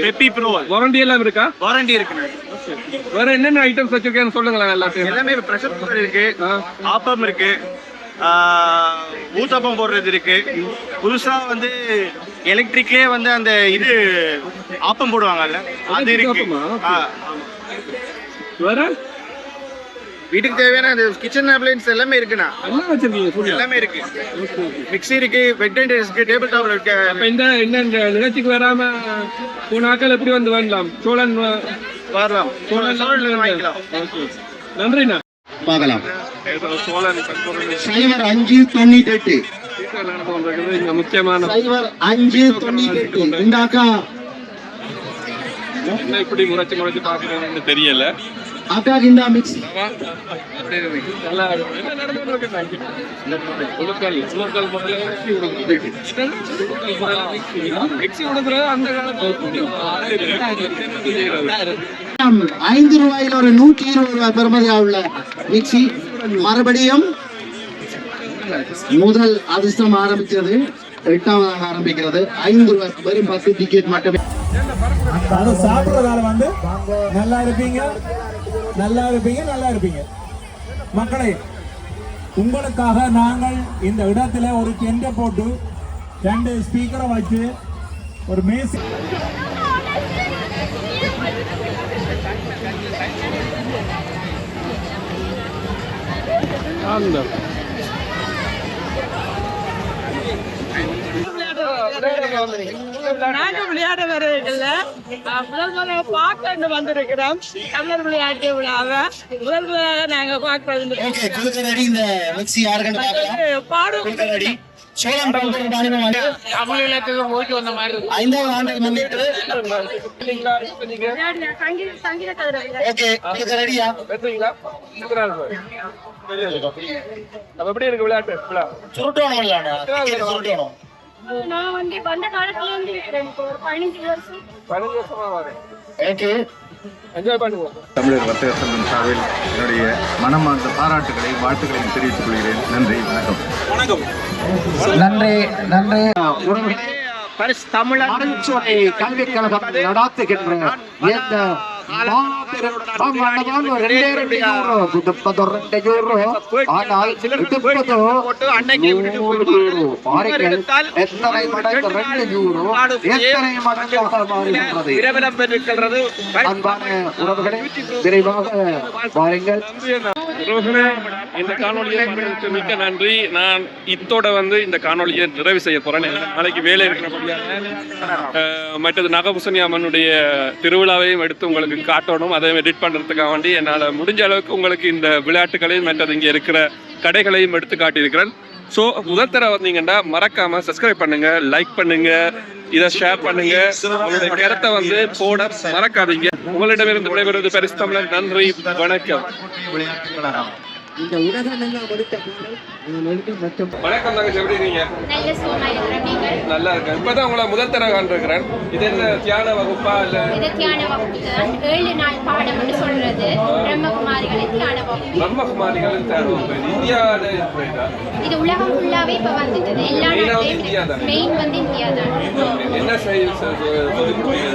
பெப்பி ப்ரோ வாரண்டி எல்லாம் இருக்கா? வாரண்டி இருக்கு. வேற என்னென்ன ஐட்டம்ஸ் வச்சிருக்கேன்னு சொல்லுங்களேன் எல்லாத்தையும். எல்லாமே ப்ரெஷர் குக்கர் இருக்கு, ஆப்பம் இருக்கு, ஊத்தப்பம் போடுறது இருக்கு. புதுசா வந்து எலக்ட்ரிக்லயே வந்து அந்த இது ஆப்பம் போடுவாங்கல்ல, அது இருக்கு. வேற வீட்டுக்கு தேவையான அந்த கிச்சன் அப்ளையன்ஸ் எல்லாமே இருக்குண்ணா. எல்லாம் வச்சிருக்கீங்க? எல்லாமே இருக்கு. மிக்ஸி இருக்கு, வெட் கிரைண்டர் இருக்கு, டேபிள் டாப் இருக்கு. அப்ப இந்த நிகழ்ச்சிக்கு வராம போன ஆக்கள் எப்படி வந்து வரலாம்? சோழன் வரலாம், சோழன் வாங்கிக்கலாம். நன்றிண்ணா. பார்க்கலாம். சோழன் 0598 இங்க முக்கியமான 0598 இந்த அக்கா என்ன இப்படி முறைச்சு பாக்குறேன்னு தெரியல. அக்கா இந்த மிக்ஸ் நல்லா என்ன நடந்துருக்கு? மிக்ஸி கொடுக்குறது அந்த காலத்துல 5 ரூபாயில் ஒரு 120 ரூபாய் பெறுமதியாக உள்ள மிக்ஸி மறுபடியும் முதல் அதிர்ஷ்டம் ஆரம்பிக்கிறது, 8வது ஆரம்பிக்கிறது. 5 ரூபாய் வெறும் 10 டிக்கெட் மட்டுமே. அதை சாப்பிட்றதால வந்து நல்லா இருப்பீங்க, நல்லா இருப்பீங்க, நல்லா இருப்பீங்க. மக்களை, உங்களுக்காக நாங்கள் இந்த இடத்துல ஒரு டெண்டை போட்டு 2 ஸ்பீக்கரை வச்சு ஒரு மேசி நாங்க விளையாட வரவில்லை. முதல் பார்க்க வந்திருக்கிறோம். தமிழர் விளையாட்டு விழாவை முதல் முதலாக நாங்க பார்க்கறது. பாடும் எப்படி இருக்கு விளையாட்டு? நான் வந்து வந்த காலத்துல இருந்து இருக்கிறேன். இப்போ ஒரு 15 வருஷமா வரேன். என்ஜாய் பண்ணுவோம். தமிழர் வர்த்தக சங்கம் சார்பில் என்னுடைய மனமார்ந்த பாராட்டுகளையும் வாழ்த்துக்களையும் தெரிவித்துக் கொள்கிறேன். நன்றி, வணக்கம். நன்றி நன்றி. தமிழ் கல்விக் கழகம் நடாத்துகின்ற இந்த இந்த காணொலியை மிக்க நன்றி. நான் இத்தோட வந்து இந்த காணொலியை நிறைவு செய்ய போறேன். நாளைக்கு வேலை இருக்கிறபடியாக மற்றது நாகபூசணி அம்மனுடைய திருவிழாவையும் எடுத்து உங்களுக்கு காட்டணும். அதை எடிட் பண்றதுக்காக வேண்டி என்னால் முடிஞ்ச அளவுக்கு உங்களுக்கு இந்த விளையாட்டுகளையும் மற்றது இங்கே இருக்கிற கடைகளையும் எடுத்து காட்டியிருக்கிறேன். ஸோ முதல் தடவை வந்தீங்கன்னா மறக்காம சப்ஸ்கிரைப் பண்ணுங்க, லைக் பண்ணுங்க, இதை ஷேர் பண்ணுங்க, உங்களுடைய கருத்தை வந்து போட மறக்காதீங்க. உங்களிடமிருந்து விடைபெறுவது பரிசு தமிழன். நன்றி, வணக்கம். இந்த உலகமெல்லாம் கொடுத்த வணக்கம். நாங்கள் எப்படி இருக்கீங்க? நல்ல சுகமா இருக்கிறோம். நீங்கள்? நல்லா இருக்கேன். இப்பதான் உங்களை முதல் தடவை காண்பிருக்கிறேன். இது என்ன தியான வகுப்பா இல்ல? இது தியான வகுப்பு தான். 7 நாள் பாடம் என்று சொல்றது பிரம்மகுமாரிகளின் தியான வகுப்பு. பிரம்மகுமாரிகளின் தியான வகுப்பு இந்தியாவில இருக்கிறதா? இது உலகம் ஃபுல்லாவே இப்ப வந்துட்டது. எல்லா நாட்டிலும் மெயின் வந்து இந்தியா தான். என்ன சொல்லிக் கொடுப்பீங்க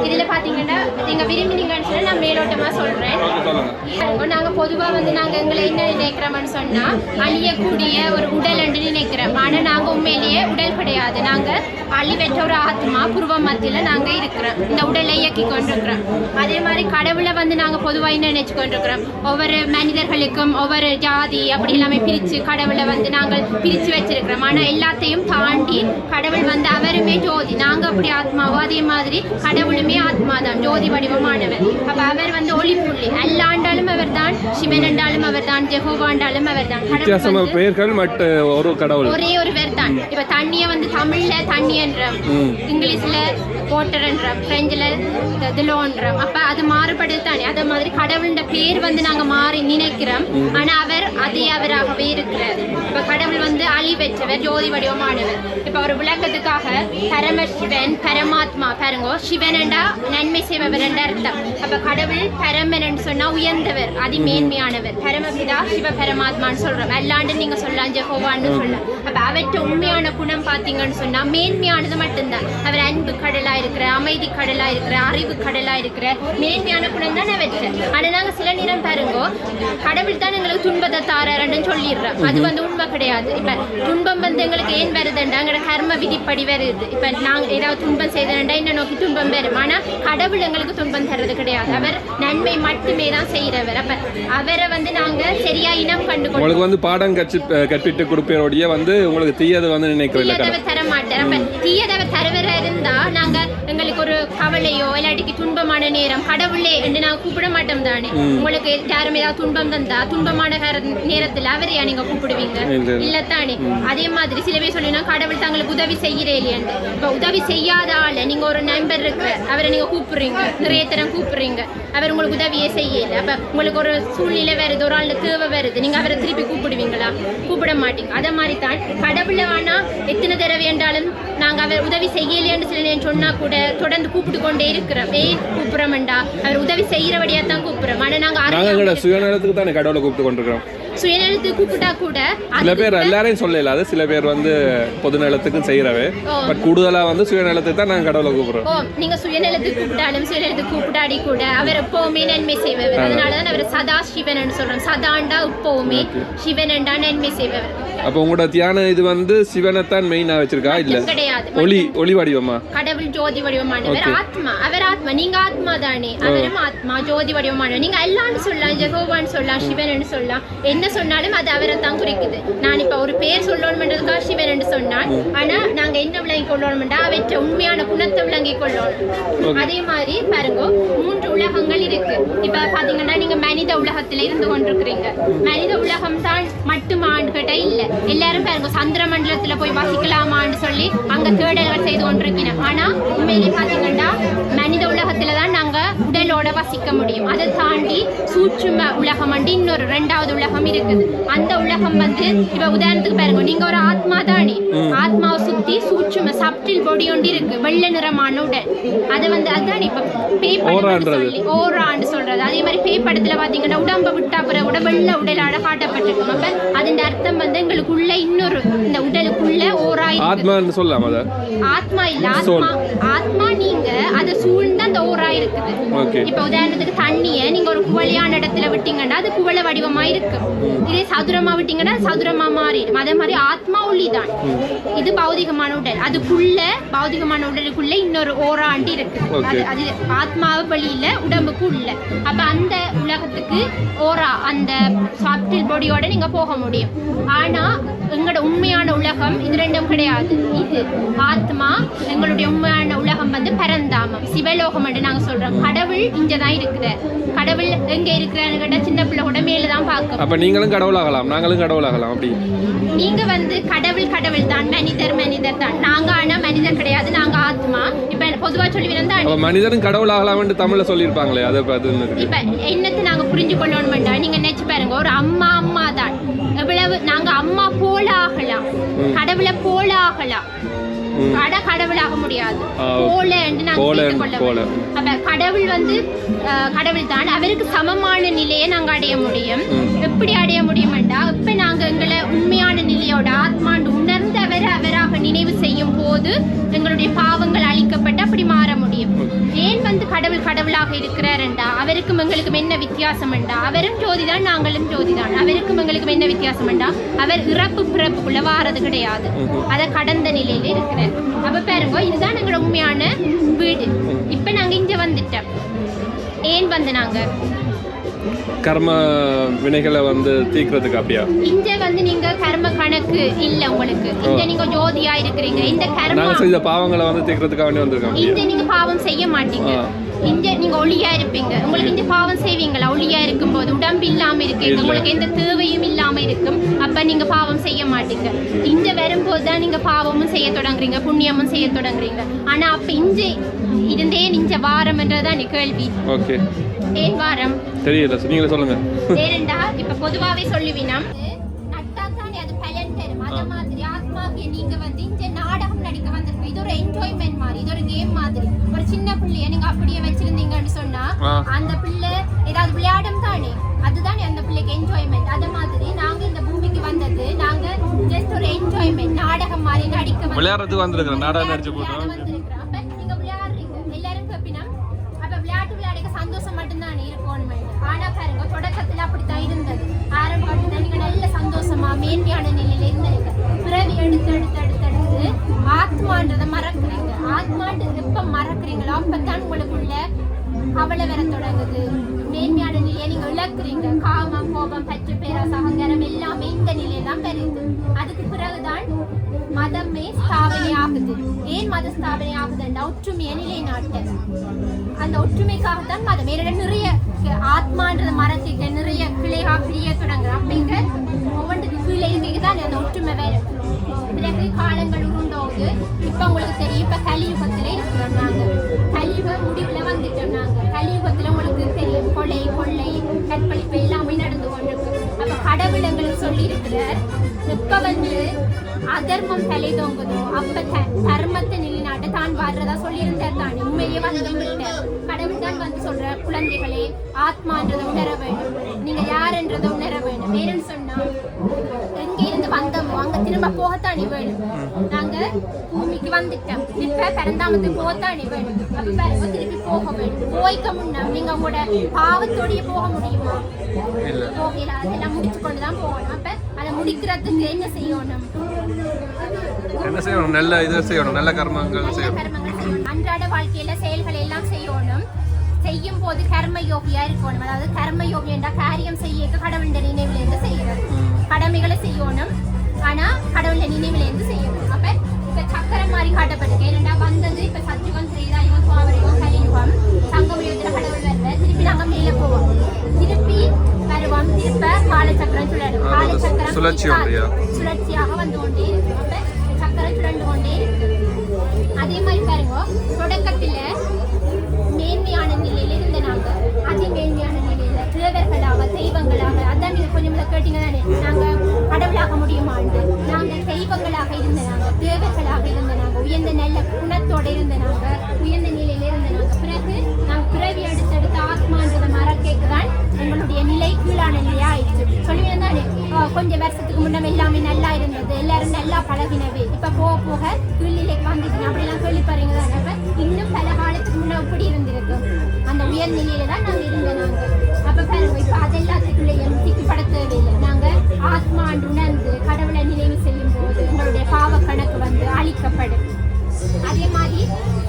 இதுல பாத்தீங்கன்னா நீங்க விரும்பினீங்கன்னு சொன்னா நான் மேலோட்டமா சொல்றேன். நாங்க பொதுவா வந்து நாங்க எங்களை என்ன நினைக்கிறோம்னு சொன்னா அழியக்கூடிய ஒரு உடல் என்று நினைக்கிறோம். ஆனா நாங்க உண்மையிலேயே உடல் கிடையாது. நாங்க அழிவற்ற ஒரு ஆத்மா புருவ மத்தியில நாங்க இருக்கிறோம். இந்த உடலை இயக்கி கொண்டிருக்கிறோம். அதே மாதிரி கடவுளை வந்து நாங்க பொதுவா என்ன நினைச்சு கொண்டிருக்கிறோம், ஒவ்வொரு மனிதர்களுக்கும் ஒவ்வொரு ஜாதி அப்படி எல்லாமே பிரிச்சு கடவுளை வந்து நாங்கள் பிரிச்சு வச்சிருக்கிறோம். ஆனா எல்லாத்தையும் தாண்டி கடவுள் வந்து அவருமே ஜோதி. நாங்க அப்படி ஆத்மாவோ அதே மாதிரி கடவுளுமே ஆத்மா தான், ஜோதி வடிவமானவர். அப்ப அவர் வந்து ஒளிப்புள்ளி. எல்லாண்டாலும் அவர் தான், சிவனண்டாலும் அவர் தான், ஜெகோவாண்டாலும் அவர் தான். பெயர்கள் மட்டும் ஒரு கடவுள், ஒரே ஒரு பேர் தான். இப்ப தண்ணிய வந்து தமிழ்ல தண்ணியன்றம், இங்கிலீஷ்ல வாட்டர்ன்றம், பிரெஞ்சில் திலோன்றம். அப்ப அது மாறுபடுது தானே. அதே மாதிரி கடவுளோட பேர் வந்து நாங்க மாறி நினைக்கிறோம். ஆனா அவர் அதே அவராகவே இருக்கிறார். இப்ப கடவுள் வந்து அழிவற்றவர், ஜோதி வடிவமானவர். இப்ப ஒரு விளக்கத்துக்காக பரமசிவன், பரமாத்மா பாருங்க, சிவனண்டா நன்மை செய்பவர் என்ற அர்த்தம். அப்ப கடவுள் பரமன் சொன்னா உயர்ந்தவர், அதிமேன்மையானவர். பரமபிதா சிவ பரமாத்மான்னு சொல்றோம். அல்லாண்டு நீங்க சொல்லலாம், ஜெகோவான்னு சொல்லலாம். அப்ப அவற்ற உண்மையான குணம் பாத்தீங்கன்னு சொன்னா மேன்மையானது மட்டும்தான். அவர் அன்பு கடலா இருக்கிற, அமைதி கடலா இருக்கிற, அறிவு கடலா இருக்கிற மேன்மையான குணம் தான் அவற்ற. ஆனா நாங்க சில நேரம் பாருங்க, கடவுள் தான் எங்களுக்கு துன்பத்தை தாரன்னு சொல்லிடுறோம். அது வந்து உண்மை கிடையாது. இப்ப துன்பம் வந்து எங்களுக்கு ஏன் வருதுண்டா, எங்களோட கர்ம விதிப்படி வருது. இப்ப நாங்க ஏதாவது துன்பம் செய்தா என்ன நோக்கி துன்பம் வரும். ஆனா கடவுள் எங்களுக்கு துன்பம் தர்றது கிடையாது. அவர் நன்மை மட்டுமே தான் செய்யறவர். அப்ப அவரை வந்து நாங்க சரியா இனம் கண்டு உங்களுக்கு வந்து பாடம் கற்பிட்டு கொடுப்போடைய வந்து உங்களுக்கு தீயதை வந்து நினைக்கிறேன் தர மாட்டார். அப்ப தீயதை தருவர இருந்தா நாங்க எங்களுக்கு ஒரு கவலையோ இல்லாட்டிக்கு துன்பமான நேரம் கடவுளே என்று நாங்க கூப்பிட மாட்டோம் தானே. உங்களுக்கு யாரும் ஏதாவது துன்பம் தந்தா துன்பமான நேரத்துல அவரையா நீங்க கூப்பிடுவீங்க இல்லத்தானே. அதே மாதிரி சில பேர் சொல்லினா கடவுள் தங்களுக்கு உதவி செய்யறே இல்லையாண்டு. இப்ப உதவி செய்யாத ஆள நீங்க ஒரு நண்பர் இருக்கிற அவரை நீங்க கூப்பிடுறீங்க, நிறைய தரம் கூப்பிடுறீங்க, அவர் உங்களுக்கு உதவியே செய்யல. அப்ப உங்களுக்கு ஒரு சூழ்நிலை வருது, ஒரு ஆள் தேவை வருது, நீங்க அவரை திருப்பி கூப்பிடுவீங்களா? கூப்பிட மாட்டீங்க. அதே மாதிரி தான் கடவுளை வேணா எத்தனை தடவை என்றாலும் நாங்க அவர் உதவி செய்யலைன்னு சில நேரம் சொன்னா கூட தொடர்ந்து கூப்பிட்டு கொண்டே இருக்கிறோம். ஏன் கூப்பிடுறோம்டா, அவர் உதவி செய்யறபடியா தான் கூப்பிடுறோம். ஆனா நாங்க சுயநலத்துக்கு தானே கடவுளை கூப்பிட்டு கொண்டிருக்கிறோம். சுயநலத்துக்கு கூப்பிட்டா கூட சில பேர் எல்லாரையும் சொல்லல, அது சில பேர் வந்து பொது நலத்துக்கும் செய்யறவே. பட் கூடுதலா வந்து சுயநலத்துக்கு தான் நாங்க கடவுளை கூப்பிடுறோம். நீங்க சுயநலத்துக்கு கூப்பிட்டாலும் சுயநலத்துக்கு கூப்பிடாடி கூட அவர் எப்பவுமே நன்மை செய்பவர். அதனாலதான் அவர் சதா சிவன் சொல்றோம். சதாண்டா எப்பவுமே சிவனண்டா நன்மை செய்பவர். அப்ப உங்களோட தியான இது வந்து சிவனைத்தான் மெயினா வச்சிருக்கா இல்ல கிடையாது? ஒளி வடிவமா? கடவுள் ஜோதி வடிவமானவர், ஆத்மா. அவர் ஆத்மா, நீங்க ஆத்மா தானே. அவரும் ஆத்மா, ஜோதி வடிவமானவர். நீங்க எல்லான்னு சொல்லலாம், ஜெகோவான்னு சொல்லலாம், சிவன் சொல்லலாம், என்ன சொன்னாலும் அது அவரை தான் குறிக்குது. நான் இப்ப ஒரு பேர் சொல்லணும்ன்றதுக்காக சிவன் சொன்னான். ஆனா நாங்க என்ன விளங்கி கொள்ளணும்டா அவற்ற உண்மையான குணத்தை விளங்கி கொள்ளணும். அதே மாதிரி பாருங்க, 3 உலகங்கள் இருக்கு. இப்ப பாத்தீங்கன்னா நீங்க மனித உலகத்துல இருந்து கொண்டிருக்கிறீங்க. மனித உலகம் தான் மட்டுமான்னு கேட்டா இல்ல. எல்லாரும் பாருங்க சந்திர மண்டலத்துல போய் வசிக்கலாமான்னு சொல்லி அங்க தேடல்கள் செய்து கொண்டிருக்கணும். ஆனா உண்மையிலே பாத்தீங்கன்னா மனித உலகத்துல தான் நாங்க உடலோட வசிக்க முடியும். அதை தாண்டி சூட்சும உலகம் வந்து இன்னொரு 2வது உலகம் இருக்குது. அந்த உலகம் வந்து இப்ப உதாரணத்துக்கு பாருங்க, நீங்க ஒரு ஆத்மா தானே. ஆத்மாவை சுத்தி சூட்சும சப்டில் பொடி ஒன்று இருக்கு, வெள்ளை நிறமான உடல். அது வந்து அதுதான் இப்ப பேய் ஓரான்னு சொல்றது. அதே மாதிரி பேய் படத்துல பாத்தீங்கன்னா உடம்ப விட்டா பிறகு கூட வெள்ளை உடலாட காட்டப்பட்டிருக்கும். அப்ப அதன் அர்த்தம் வந்து எங்களுக்குள்ள இன்னொரு இந்த உடலுக்குள்ள ஓராய் ஆத்மான்னு சொல்லலாம். ஆத்மா இல்ல, ஆத்மா நீங்க அதை சூழ்ந்து அந்த ஓராய் இருக்குது. இப்ப உதாரணத்துக்கு தண்ணிய நீங்க ஒரு குவளையான இடத்துல விட்டீங்கன்னா அது குவள வடிவமா இருக்கு. இதே சதுரமா விட்டீங்கன்னா சதுரமா மாறிடும். அதே மாதிரி ஆத்மா ஒளிதான். இது பௌதிகமான உடல், அதுக்குள்ள பௌதிகமான உடலுக்குள்ள இன்னொரு ஓராண்டி இருக்கு. அது ஆத்மாவை வெளியில உடம்புக்கு உள்ள. அப்ப அந்த உலகத்துக்கு ஓரா அந்த சாப்டில் பாடியோட நீங்க போக முடியும். ஆனா எங்களோட உண்மையான உலகம் இது 2ம் கிடையாது. இது ஆத்மா, எங்களுடைய உண்மையான உலகம் வந்து பரந்தாமம், சிவலோகம் என்று நாங்க சொல்றோம். கடவுள் இங்கதான் இருக்குது. கடவுள் எங்க இருக்கிறான்னு கேட்டா சின்ன பிள்ளை கூட மேலதான் பார்க்கும். அப்ப நீங்களும் கடவுளாகலாம், நாங்களும் கடவுளாகலாம். அப்படி நீங்க வந்து கடவுள் தான், மனிதர் தான். நாங்க ஆனா மனிதர் கிடையாது, நாங்க ஆத்மா. இப்ப பொதுவா சொல்லி வந்தா மனிதரும் கடவுளாகலாம் தமிழ்ல சொல்லியிருப்பாங்களே. அதை இப்ப என்னத்தை நாங்க புரிஞ்சு கொள்ளணும்டா, நீங்க நினைச்சு பாருங்க, ஒரு அம்மா தான். எவ்வளவு நாங்க அம்மா போல ஆகலாம், கடவுளை போல ஆகலாம். கடவுளாக முடியாது, போல என்று நாங்க. அப்ப கடவுள் வந்து கடவுள் தான். அவருக்கு சமமான நிலையை நாங்க அடைய முடியும். எப்படி அடைய முடியும்டா, இப்ப நாங்க எங்களை உண்மையான நிலையோட ஆத்மாண்டு உணர்ந்து அவராக நினைவு செய்யும் போது எங்களுடைய பாவங்கள் அழிக்கப்பட்டு அப்படி மாற முடியும். ஏன் வந்து கடவுளாக இருக்கிறாருண்டா, அவருக்கும் எங்களுக்கும் என்ன வித்தியாசம் என்றா, அவரும் ஜோதிதான், நாங்களும் ஜோதிதான். அவருக்கும் எங்களுக்கும் என்ன வித்தியாசம் என்றா, அவர் இறப்பு பிறப்புக்குள்ள வாரது கிடையாது, அதை கடந்த நிலையில இருக்கிறார். அப்ப பாருங்க, இதுதான் எங்களோட உண்மையான வீடு. இப்ப நாங்க இங்க வந்துட்டோம். ஏன் வந்து நாங்க கர்ம வினைகளை வந்து தீர்க்கிறதுக்கு. அப்படியா? இங்க வந்து நீங்க கர்ம கணக்கு இல்ல உங்களுக்கு. இங்க நீங்க ஜோதியா இருக்கிறீங்க. இந்த கர்ம நாங்க செய்த பாவங்களை வந்து தீர்க்கிறதுக்காக வேண்டி வந்திருக்கோம். இங்க நீங்க பாவம் செய்ய மாட்டீங்க. இங்க நீங்க ஒளியா இருப்பீங்க. உங்களுக்கு இந்த பாவம் செய்வீங்களா? ஒளியா இருக்கும் போது உடம்பு இல்லாம இருக்கீங்க, உங்களுக்கு எந்த தேவையும் இல்லாம இருக்கும். அப்ப நீங்க பாவம் செய்ய மாட்டீங்க. இங்க வரும்போது தான் நீங்க பாவமும் செய்ய தொடங்குறீங்க, புண்ணியமும் செய்ய தொடங்குறீங்க. ஆனா அப்ப இங்க இருந்தே நீங்க வாரம்ன்றதான் கேள்வி. ஓகே, ஏன் வாரம் தெரியல, நீங்களே சொல்லுங்க. வேறண்டா இப்ப பொதுவாவே சொல்லுவினம் நட்டாத்தானே அது பலன் தரும். அத மாதிரி ஆத்மாவிய நீங்க வந்து இந்த நாடகம் நடிக்க வந்திருக்கீங்க. இது ஒரு என்ஜாய்மெண்ட் மாதிரி, இது ஒரு கேம் மாதிரி. ஒரு சின்ன பிள்ளைய நீங்க அப்படியே வச்சிருந்தீங்கன்னு சொன்னா அந்த பிள்ளை ஏதாவது விளையாடும் தானே, அதுதானே அந்த பிள்ளைக்கு என்ஜாய்மெண்ட். அத மாதிரி நாங்க இந்த பூமிக்கு வந்தது நாங்க ஜஸ்ட் ஒரு என்ஜாய்மெண்ட் நாடகம் மாதிரி நடிக்க விளையாடுறதுக்கு வந்திருக்கிறோம், நாடகம் நடிச்சு போட்டோம். அப்ப நீங்க விளையாடுறீங்க, எல்லாரும் கேப்பினா அப்ப விளையாட்டு விளையாடுக்க சந்தோஷம் மட்டும்தானே இருக்கணும். ஆனா பாருங்க தொடக்கத்துல அப்படித்தான் இருந்தது. ஆரம்ப காலத்துல நீங்க நல்ல சந்தோஷமா மேன்மையான நிலையில இருந்தீங்க. பிறவி எடுத்து எடுத்து எடுத்து எடுத்து ஆத்மான்றதை மறக்குறீங்க. ஆத்மான்றது எப்ப மறக்குறீங்களோ அப்பதான் உங்களுக்குள்ள கவலை வர தொடங்குது. மேன்மையான நிலையை நீங்க இழக்குறீங்க. காமம், கோபம், பற்று, பேராசை, அகங்காரம் எல்லாமே இந்த நிலையை தான் பெறுது. அதுக்கு பிறகுதான் மதமே ஸ்தாபனை ஆகுது. ஏன் மத ஸ்தாபனை ஆகுதுன்னா ஒற்றுமையை நிலைநாட்ட. அந்த ஒற்றுமைக்காகத்தான் மதம். ஏன்னா நிறைய ஆத்மான்றத மரத்துக்கு நிறைய கிளைகா பிரிய தொடங்குற. அப்படிங்க ஒவ்வொன்றுக்கு கீழே தான் அந்த ஒற்றுமை வேற. பிறகு காலங்கள் உருண்டோது. இப்ப உங்களுக்கு தெரியும், இப்ப கலியுகத்துல இருக்கிறோம் நாங்க. கலியுக முடிவுல வந்துட்டோம் நாங்க. கலியுகத்துல உங்களுக்கு தெரியும் கொலை, கொள்ளை, கற்பழிப்பு எல்லாமே நடந்து கொண்டிருக்கு. அப்ப கடவுள் எங்களுக்கு சொல்லி இருக்கிறார், எப்ப வந்து அதர்மம் தலை தோங்குதோ அப்ப தர்மத்தை நிலைநாட்ட தான் வர்றதா சொல்லியிருந்தார் தானே. உண்மையிலேயே வந்து கடவுள் தான் வந்து சொல்ற, குழந்தைகளே ஆத்மான்றதை உணர வேண்டும், நீங்க யாருன்றதை உணர வேண்டும். ஏன்னு சொன்னா எங்க இருந்து வந்தோமோ அங்க திரும்ப போகத்தானே வேணும். நாங்க பூமிக்கு வந்துட்டோம், இப்ப பரந்தாமத்துக்கு போகத்தானே வேணும். அப்ப பாருங்க திருப்பி போக வேண்டும். போய்க்க முன்னா நீங்க உங்களோட பாவத்தோடய போக முடியுமா? போகல. அதெல்லாம் முடிச்சு கொண்டுதான் போகணும். அப்ப அதை முடிக்கிறதுக்கு என்ன செய்யணும்? என்ன செய்யணும்? நல்ல இது செய்யணும், நல்ல கர்மங்கள் செய்யணும். அன்றாட வாழ்க்கையில செயல்களை எல்லாம் செய்யணும். செய்யும் போது கர்ம யோகியா இருக்கணும். அதாவது கர்ம யோகி என்ற காரியம் செய்ய கடவுளுடைய நினைவுல இருந்து செய்யணும். கடமைகளை செய்யணும், ஆனா கடவுளுடைய நினைவுல இருந்து செய்யணும். அப்ப இப்ப சக்கரம் மாதிரி காட்டப்பட்டிருக்கு. ஏன்னா வந்தது இப்ப சத்தியுகம், திரேதாயுகம், துவாபரயுகம், கலியுகம், சங்கமயுகத்துல கடவுள் வரல. திருப்பி நாங்க மேல போவோம், திருப்பி வருவோம், திருப்ப காலச்சக்கரம் சுழலும். காலச்சக்கரம் சுழற்சியாக வந்து கொண்டே இருக்கு. அப்ப சக்கரம் சுழண்டு கொண்டே இருக்கு. அதே மாதிரி பாருங்க, தொடக்கத்துல மேன்மையான நிலையில இருந்த நாங்க அதி மேன்மையான நிலையில தேவர்களாக, தெய்வங்களாக, அதான் நீங்க கொஞ்சம் கேட்டீங்க தானே, நாங்க கடவுளாக முடியுமாண்டு. நாங்க தெய்வங்களாக இருந்த நாங்க, தேவர்களாக இருந்த நாங்க, உயர்ந்த நல்ல குணத்தோட இருந்த நாங்க, உயர்ந்த நிலையில இருந்த நாங்க. பிறகு நாங்க பிறவி அடுத்தடுத்த ஆத்மான்றத மறக்கேக்குதான் எங்களுடைய நிலை கீழான நிலையா ஆயிடுச்சு. சொல்லுவேன் தானே, கொஞ்சம் வருஷத்துக்கு முன்ன எல்லாமே நல்லா இருந்தது, எல்லாரும் நல்லா பழகினவே, இப்ப போக போக கீழ்நிலைக்கு வந்துச்சு அப்படிலாம் சொல்லி பாருங்க தானே. இன்னும் பல காலத்துக்கு முன்ன எப்படி இருந்திருக்கு, அந்த உயர் நிலையில தான் நாங்க இருந்த நாங்க. அப்ப பாருங்க இப்ப அதெல்லாத்துக்குள்ளேயும் சிக்கப்பட தேவையில்லை. நாங்க ஆத்மாண்டு உணர்ந்து கடவுளை நினைவு செய்யும் போது எங்களுடைய பாவ கணக்கு வந்து அழிக்கப்படும். அதே மாதிரி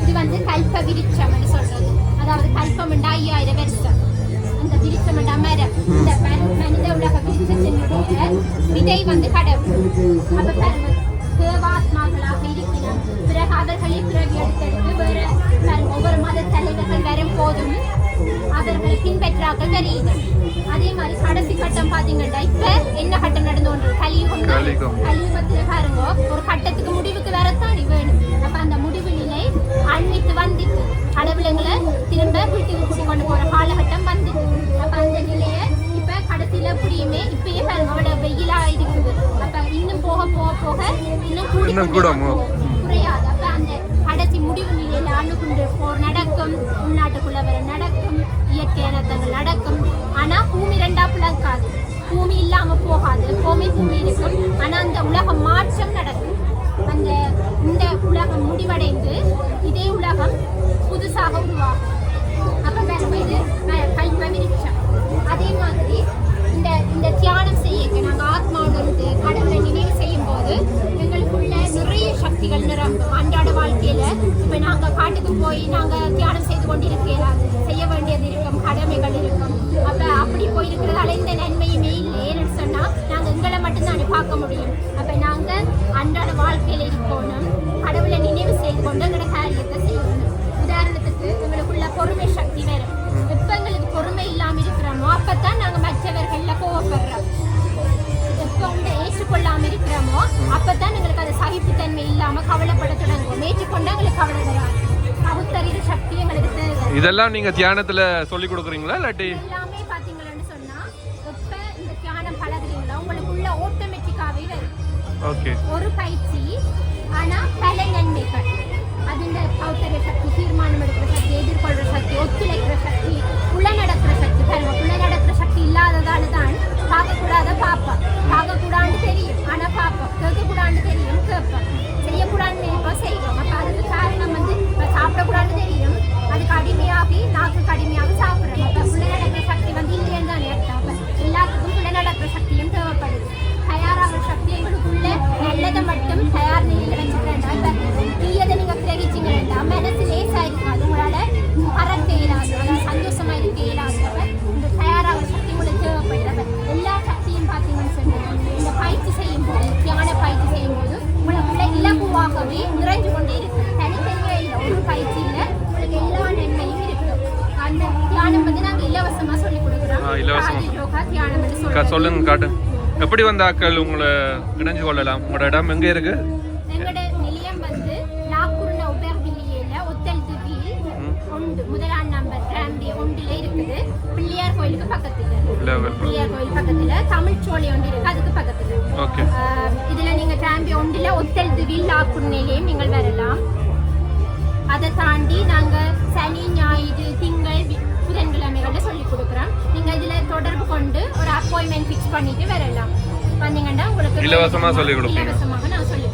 இது வந்து கல்ப விருட்சம் சொல்றது. அதாவது கல்பம் 5000 வருஷம். அந்த விருட்சம் மரம், இந்த மனித உலக விருட்சத்தினுடைய விதை வந்து கடவுள். அப்ப பாருங்க தேவாத்மாக்களாக இருக்கிறோம். பிறகு அவர்களை பிறகு எடுத்தெடுத்து வேற ஒவ்வொரு மத தலைவர்கள் வரும் போதும் அவர்களை பின்பற்றாக்கள் வருகிறது. அதே மாதிரி கடைசி கட்டம் பாத்தீங்கன்னா இப்ப என்ன கட்டம் நடந்து கொண்டு கலியுகம். கலியுகத்துல பாருங்க ஒரு கட்டத்துக்கு முடிவுக்கு வரத்தான் வேணும். அப்ப அந்த முடிவு நிலை அன்னைக்கு வந்துட்டு கடவுளங்களை திரும்ப வீட்டுக்கு கூட்டி கொண்டு போற காலகட்டம் வந்துட்டு. அப்ப அந்த நிலைய இப்ப கடைசியில புரியுமே இப்பயே பாருங்க அவ்வளோ வெயிலா இருக்குது. அப்ப இன்னும் போக போக போக இன்னும் குறையாது. அப்ப அந்த கடைசி முடிவு நிலையில அணுகுண்டு போர் நடக்கும், உள்நாட்டுக்குள்ள வர நடக்கும், இயற்கை இனத்தங்கள் நடக்கும். ஆனா பூமி ரெண்டா பிளக்காது, பூமி இல்லாம போகாது, பூமி இருக்கும். ஆனா அந்த உலக மாற்றம் நடக்கும். அந்த இந்த உலகம் முடிவடைந்து இதே உலகம் புதுசாக உருவாகும். அப்ப இது கல்ப விருட்சம். அதே மாதிரி இந்த தியானம் செய்ய நாங்க ஆத்மாவிலிருந்து கடவுளை நினைவு செய்யும் போது எங்களுக்குள்ள நிறைய சக்திகள் நிரம்பும். அன்றாட வாழ்க்கையில இப்ப நாங்க காட்டுக்கு போய் நாங்க தியானம் செய்து கொண்டிருக்கலாம், செய்ய வேண்டியது இருக்கும், கடமைகள் இருக்கும். அப்ப அப்படி போயிருக்கிறதால இந்த நன்மையுமே இல்லை. ஏன்னு சொன்னா நாங்க எங்களை மட்டும்தானே பார்க்க முடியும். அப்ப நாங்க அன்றாட வாழ்க்கையில இருக்கணும், கடவுளை நினைவு செய்து கொண்டு எங்களோட காரியத்தை செய்யணும். உதாரணத்துக்கு எங்களுக்குள்ள பொறுமை சக்தி மற்றவர்கள்ல கோவப்படுறோம். எப்போ வந்து ஏற்றுக்கொள்ளாம இருக்கிறோமோ அப்பதான் எங்களுக்கு அது சகிப்புத்தன்மை இல்லாம கவலைப்பட தொடங்குவோம். ஏற்றுக்கொண்டா எங்களுக்கு கவலை வராது. பகுத்தறிவு சக்தி எங்களுக்கு தேவை. இதெல்லாம் நீங்க தியானத்துல சொல்லி கொடுக்குறீங்களா இல்லாட்டி எல்லாமே பாத்தீங்கன்னு சொன்னா எப்ப இந்த தியானம் பழகுறீங்களோ உங்களுக்குள்ள ஆட்டோமேட்டிக்காவே வரும். ஓகே. ஒரு பயிற்சி ஆனா பல நன்மைகள். அது இந்த பகுத்தறிவு சக்தி, தீர்மானம் எடுக்கிற சக்தி, எதிர்கொள்ற சக்தி, ஒத்துழைக்கிற சக்தி, புலநடக்கிற சக்தி. பாருங்க, புலநடக்கிற சக்தி இல்லாததால தான் பார்க்கக்கூடாத பார்ப்போம், பார்க்கக்கூடாதுன்னு தெரியும் ஆனா பார்ப்போம், கேட்கக்கூடாதுன்னு தெரியும் கேட்போம், செய்யக்கூடாதுன்னு நினைப்போம் செய்வோம். அப்ப அதுக்கு காரணம் வந்து சாப்பிடக்கூடாதுன்னு தெரியும், அதுக்கு அடிமையாகி நாக்கு அடிமையாக சாப்பிட்றோம். அப்ப புலநடக்கிற சக்தி வந்து இல்லைன்னு தான் அர்த்தம். அப்ப எல்லாத்துக்கும் புலநடக்கிற சக்தியும் தேவைப்படுது. தயாராகிற சக்தி எங்களுக்குள்ள நல்லதை மட்டும் தயார் நிலையில வச்சுக்கிறேன்டா. இப்ப தீயதை நீங்க கிரகிச்சிங்கன்னா மனசு லேசா இருக்காது, உங்களால பறக்க இயலாது, அதாவது சந்தோஷமா இருக்க இயலாது. இந்த தயாராகிற சக்தி உங்களுக்கு தேவைப்படுது. எல்லா சக்தியும் பார்த்தீங்கன்னு சொன்னா இந்த பயிற்சி செய்யும் போது, தியான பயிற்சி செய்யும் போது உங்களுக்குள்ள இலகுவாகவே நிறைஞ்சு கொண்டே இருக்கு. தனித்தனியா இல்லை, ஒரு பயிற்சியில உங்களுக்கு எல்லா நன்மையும் இருக்கு. அந்த தியானம் வந்து நாங்க இலவசமா சொல்லி கொடுக்குறோம். யோகா தியானம் வந்து சொல்லுங்க காட்டு. எப்படி வந்த ஆக்கள் உங்களை இணைஞ்சு கொள்ளலாம்? உங்களோட இடம் எங்க இருக்கு? எங்களோட நிலையம் வந்து லாக்கூர்ல உபயோகில்லையில ஒத்தல் திவில் ஒன்று முதலாம் நம்பர் கிராம்பி ஒன்றில் இருக்குது. பிள்ளையார் கோயிலுக்கு பக்கத்துல, பிள்ளையார் கோயில் பக்கத்துல தமிழ் சோலை ஒன்று இருக்கு, அதுக்கு பக்கத்துல. ஓகே. இதுல நீங்க கிராம்பி ஒன்றில் ஒத்தல் திவில் லாக்கூர் நிலையம் நீங்கள் வரலாம். அதை தாண்டி நாங்க சனி, ஞாயிறு, திங்கள், புதன்கிழமைகள்ல சொல்லி கொடுக்குறோம். நீங்க இதுல தொடர்பு கொண்டு ஒரு அப்பாயின்மெண்ட் ஃபிக்ஸ் பண்ணிட்டு வரலாம். வந்தீங்கன்னா உங்களுக்கு இலவசமா சொல்லி கொடுப்பீங்க. இலவசமாக நான் சொல்லி